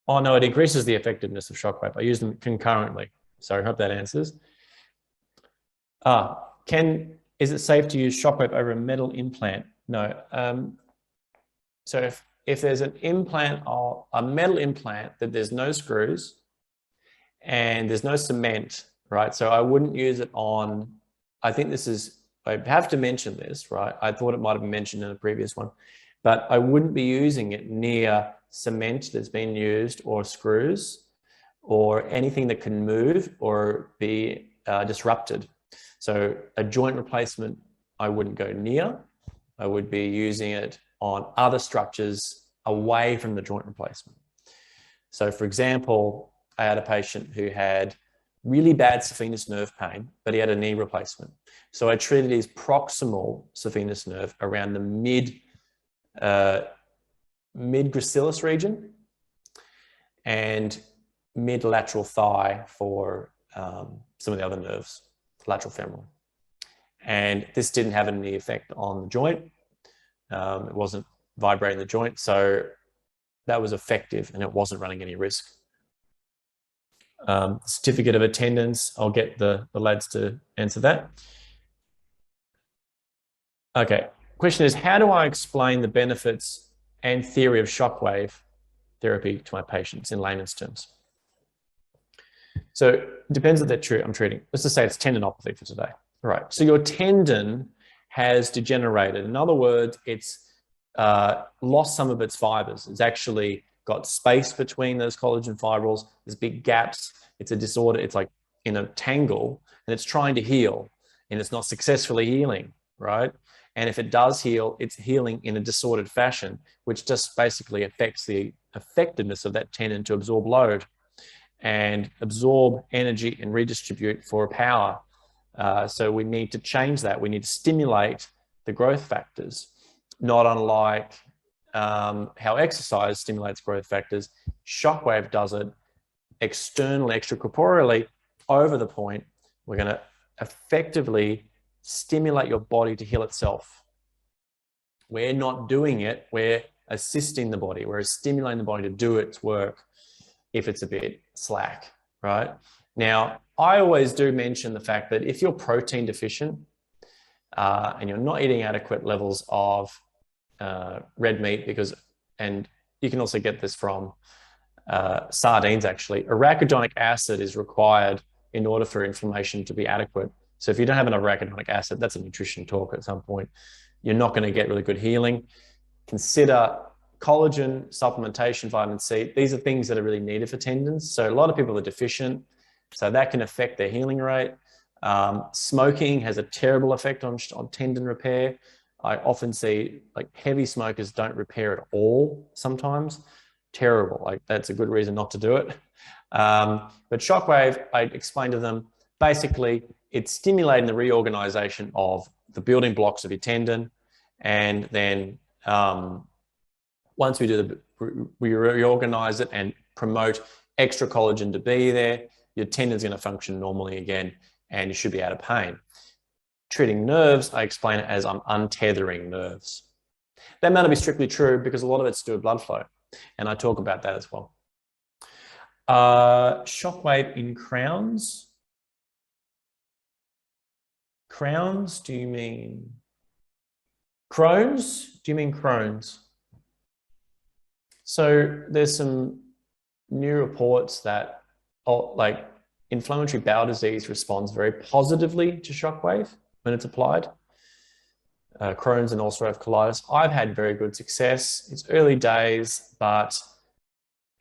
Oh no, it increases the effectiveness of shockwave. I use them concurrently. So I hope that answers. Is it safe to use shockwave over a metal implant? No. So if there's an implant or a metal implant that there's no screws and there's no cement, right? So I wouldn't use it on, I have to mention this, right? I thought it might have been mentioned in a previous one, but I wouldn't be using it near cement that's been used or screws or anything that can move or be disrupted. So a joint replacement, I wouldn't go near. I would be using it on other structures away from the joint replacement. So for example, I had a patient who had really bad saphenous nerve pain, but he had a knee replacement. So I treated his proximal saphenous nerve around the mid-gracilis region and mid-lateral thigh for some of the other nerves, lateral femoral. And this didn't have any effect on the joint. It wasn't vibrating the joint. So that was effective and it wasn't running any risk. Certificate of attendance, I'll get the lads to answer that. Okay, question is, how do I explain the benefits and theory of shockwave therapy to my patients in layman's terms? So it depends if I'm treating. Let's just say it's tendinopathy for today. All right. So your tendon has degenerated. In other words, it's lost some of its fibers. It's actually got space between those collagen fibrils. There's big gaps. It's a disorder. It's like in a tangle, and it's trying to heal, and it's not successfully healing, right? And if it does heal, it's healing in a disordered fashion, which just basically affects the effectiveness of that tendon to absorb load and absorb energy and redistribute for power. So we need to change that. We need to stimulate the growth factors, not unlike how exercise stimulates growth factors. Shockwave does it externally, extracorporeally, over the point. We're going to effectively stimulate your body to heal itself. We're not doing it. We're assisting the body. We're stimulating the body to do its work if it's a bit slack, right? Now, I always do mention the fact that if you're protein deficient and you're not eating adequate levels of red meat, and you can also get this from sardines actually, arachidonic acid is required in order for inflammation to be adequate. So if you don't have enough arachidonic acid, that's a nutrition talk at some point, you're not going to get really good healing. Consider collagen, supplementation, vitamin C. These are things that are really needed for tendons. So a lot of people are deficient, so that can affect their healing rate. Smoking has a terrible effect on tendon repair. I often see like heavy smokers don't repair at all sometimes. Terrible. Like that's a good reason not to do it. But Shockwave, I explained to them, basically it's stimulating the reorganization of the building blocks of your tendon. And then once we reorganize it and promote extra collagen to be there, your tendon's going to function normally again, and you should be out of pain. Treating nerves, I explain it as I'm untethering nerves. That may not be strictly true because a lot of it's to do with blood flow, and I talk about that as well. Shockwave in crowns. Crowns, do you mean Crohn's? Do you mean Crohn's? So there's some new reports that like inflammatory bowel disease responds very positively to Shockwave when it's applied. Crohn's and ulcerative colitis. I've had very good success. It's early days, but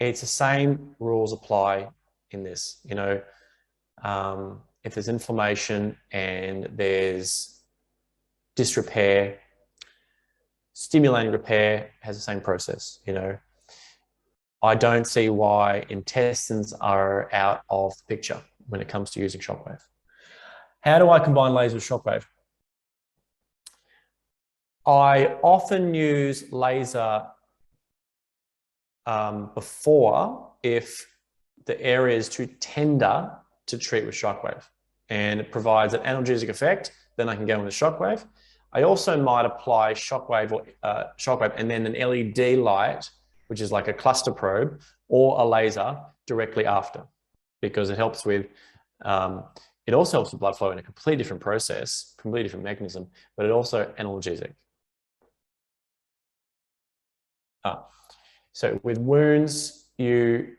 it's the same rules apply in this. You know, if there's inflammation and there's disrepair, stimulating repair has the same process. You know, I don't see why intestines are out of the picture when it comes to using Shockwave. How do I combine laser with Shockwave? I often use laser before if the area is too tender to treat with Shockwave, and it provides an analgesic effect. Then I can go into Shockwave. I also might apply Shockwave and then an LED light, which is like a cluster probe, or a laser directly after, because it helps with, it also helps with blood flow in a completely different process, completely different mechanism, but it also analgesic. So with wounds, you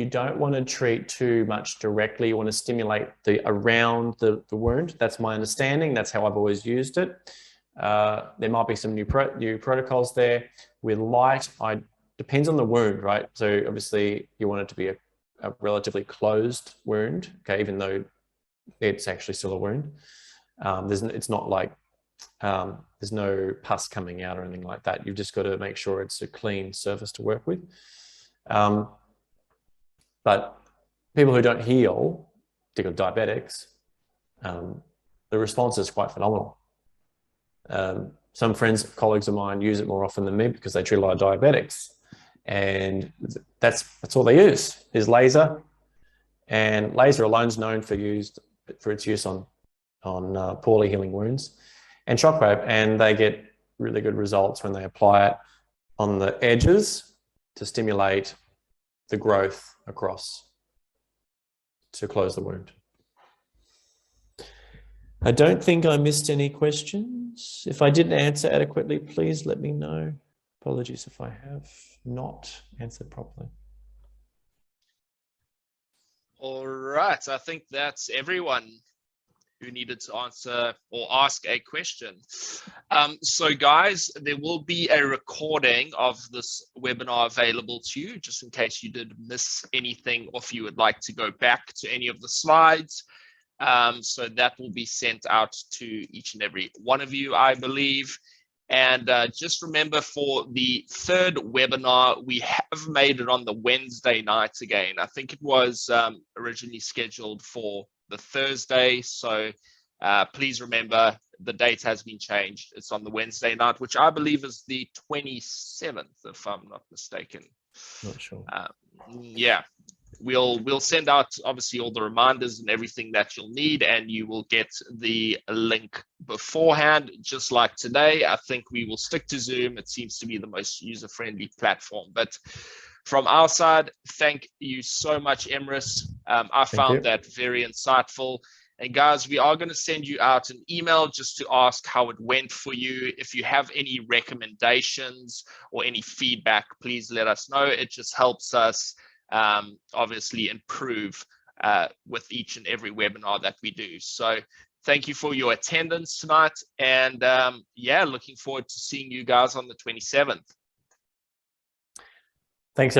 don't want to treat too much directly. You want to stimulate around the wound. That's my understanding. That's how I've always used it. There might be some new protocols there. With light, depends on the wound, right? So obviously you want it to be a relatively closed wound, okay, even though it's actually still a wound. It's not like there's no pus coming out or anything like that. You've just got to make sure it's a clean surface to work with. But people who don't heal, particularly diabetics, the response is quite phenomenal. Some friends, colleagues of mine use it more often than me because they treat a lot of diabetics. And that's all they use is laser. And laser alone is known for its use on poorly healing wounds, and Shockwave, and they get really good results when they apply it on the edges to stimulate the growth across to close the wound. I don't think I missed any questions. questions? If I didn't answer adequately, please let me know. Apologies if I have not answered properly. All right, I think that's everyone who needed to answer or ask a question. So guys, there will be a recording of this webinar available to you, just in case you did miss anything or if you would like to go back to any of the slides. So that will be sent out to each and every one of you, I believe. And just remember, for the third webinar, we have made it on the Wednesday night again. I think it was originally scheduled for the Thursday. So please remember, the date has been changed. It's on the Wednesday night, which I believe is the 27th, if I'm not mistaken. Not sure. Yeah. We'll send out obviously all the reminders and everything that you'll need, and you will get the link beforehand, just like today. I think we will stick to Zoom. It seems to be the most user-friendly platform. But from our side, thank you so much, Emrys. I found that very insightful. And guys, we are going to send you out an email just to ask how it went for you. If you have any recommendations or any feedback, please let us know. It just helps us obviously improve with each and every webinar that we do. So thank you for your attendance tonight, and yeah, looking forward to seeing you guys on the 27th.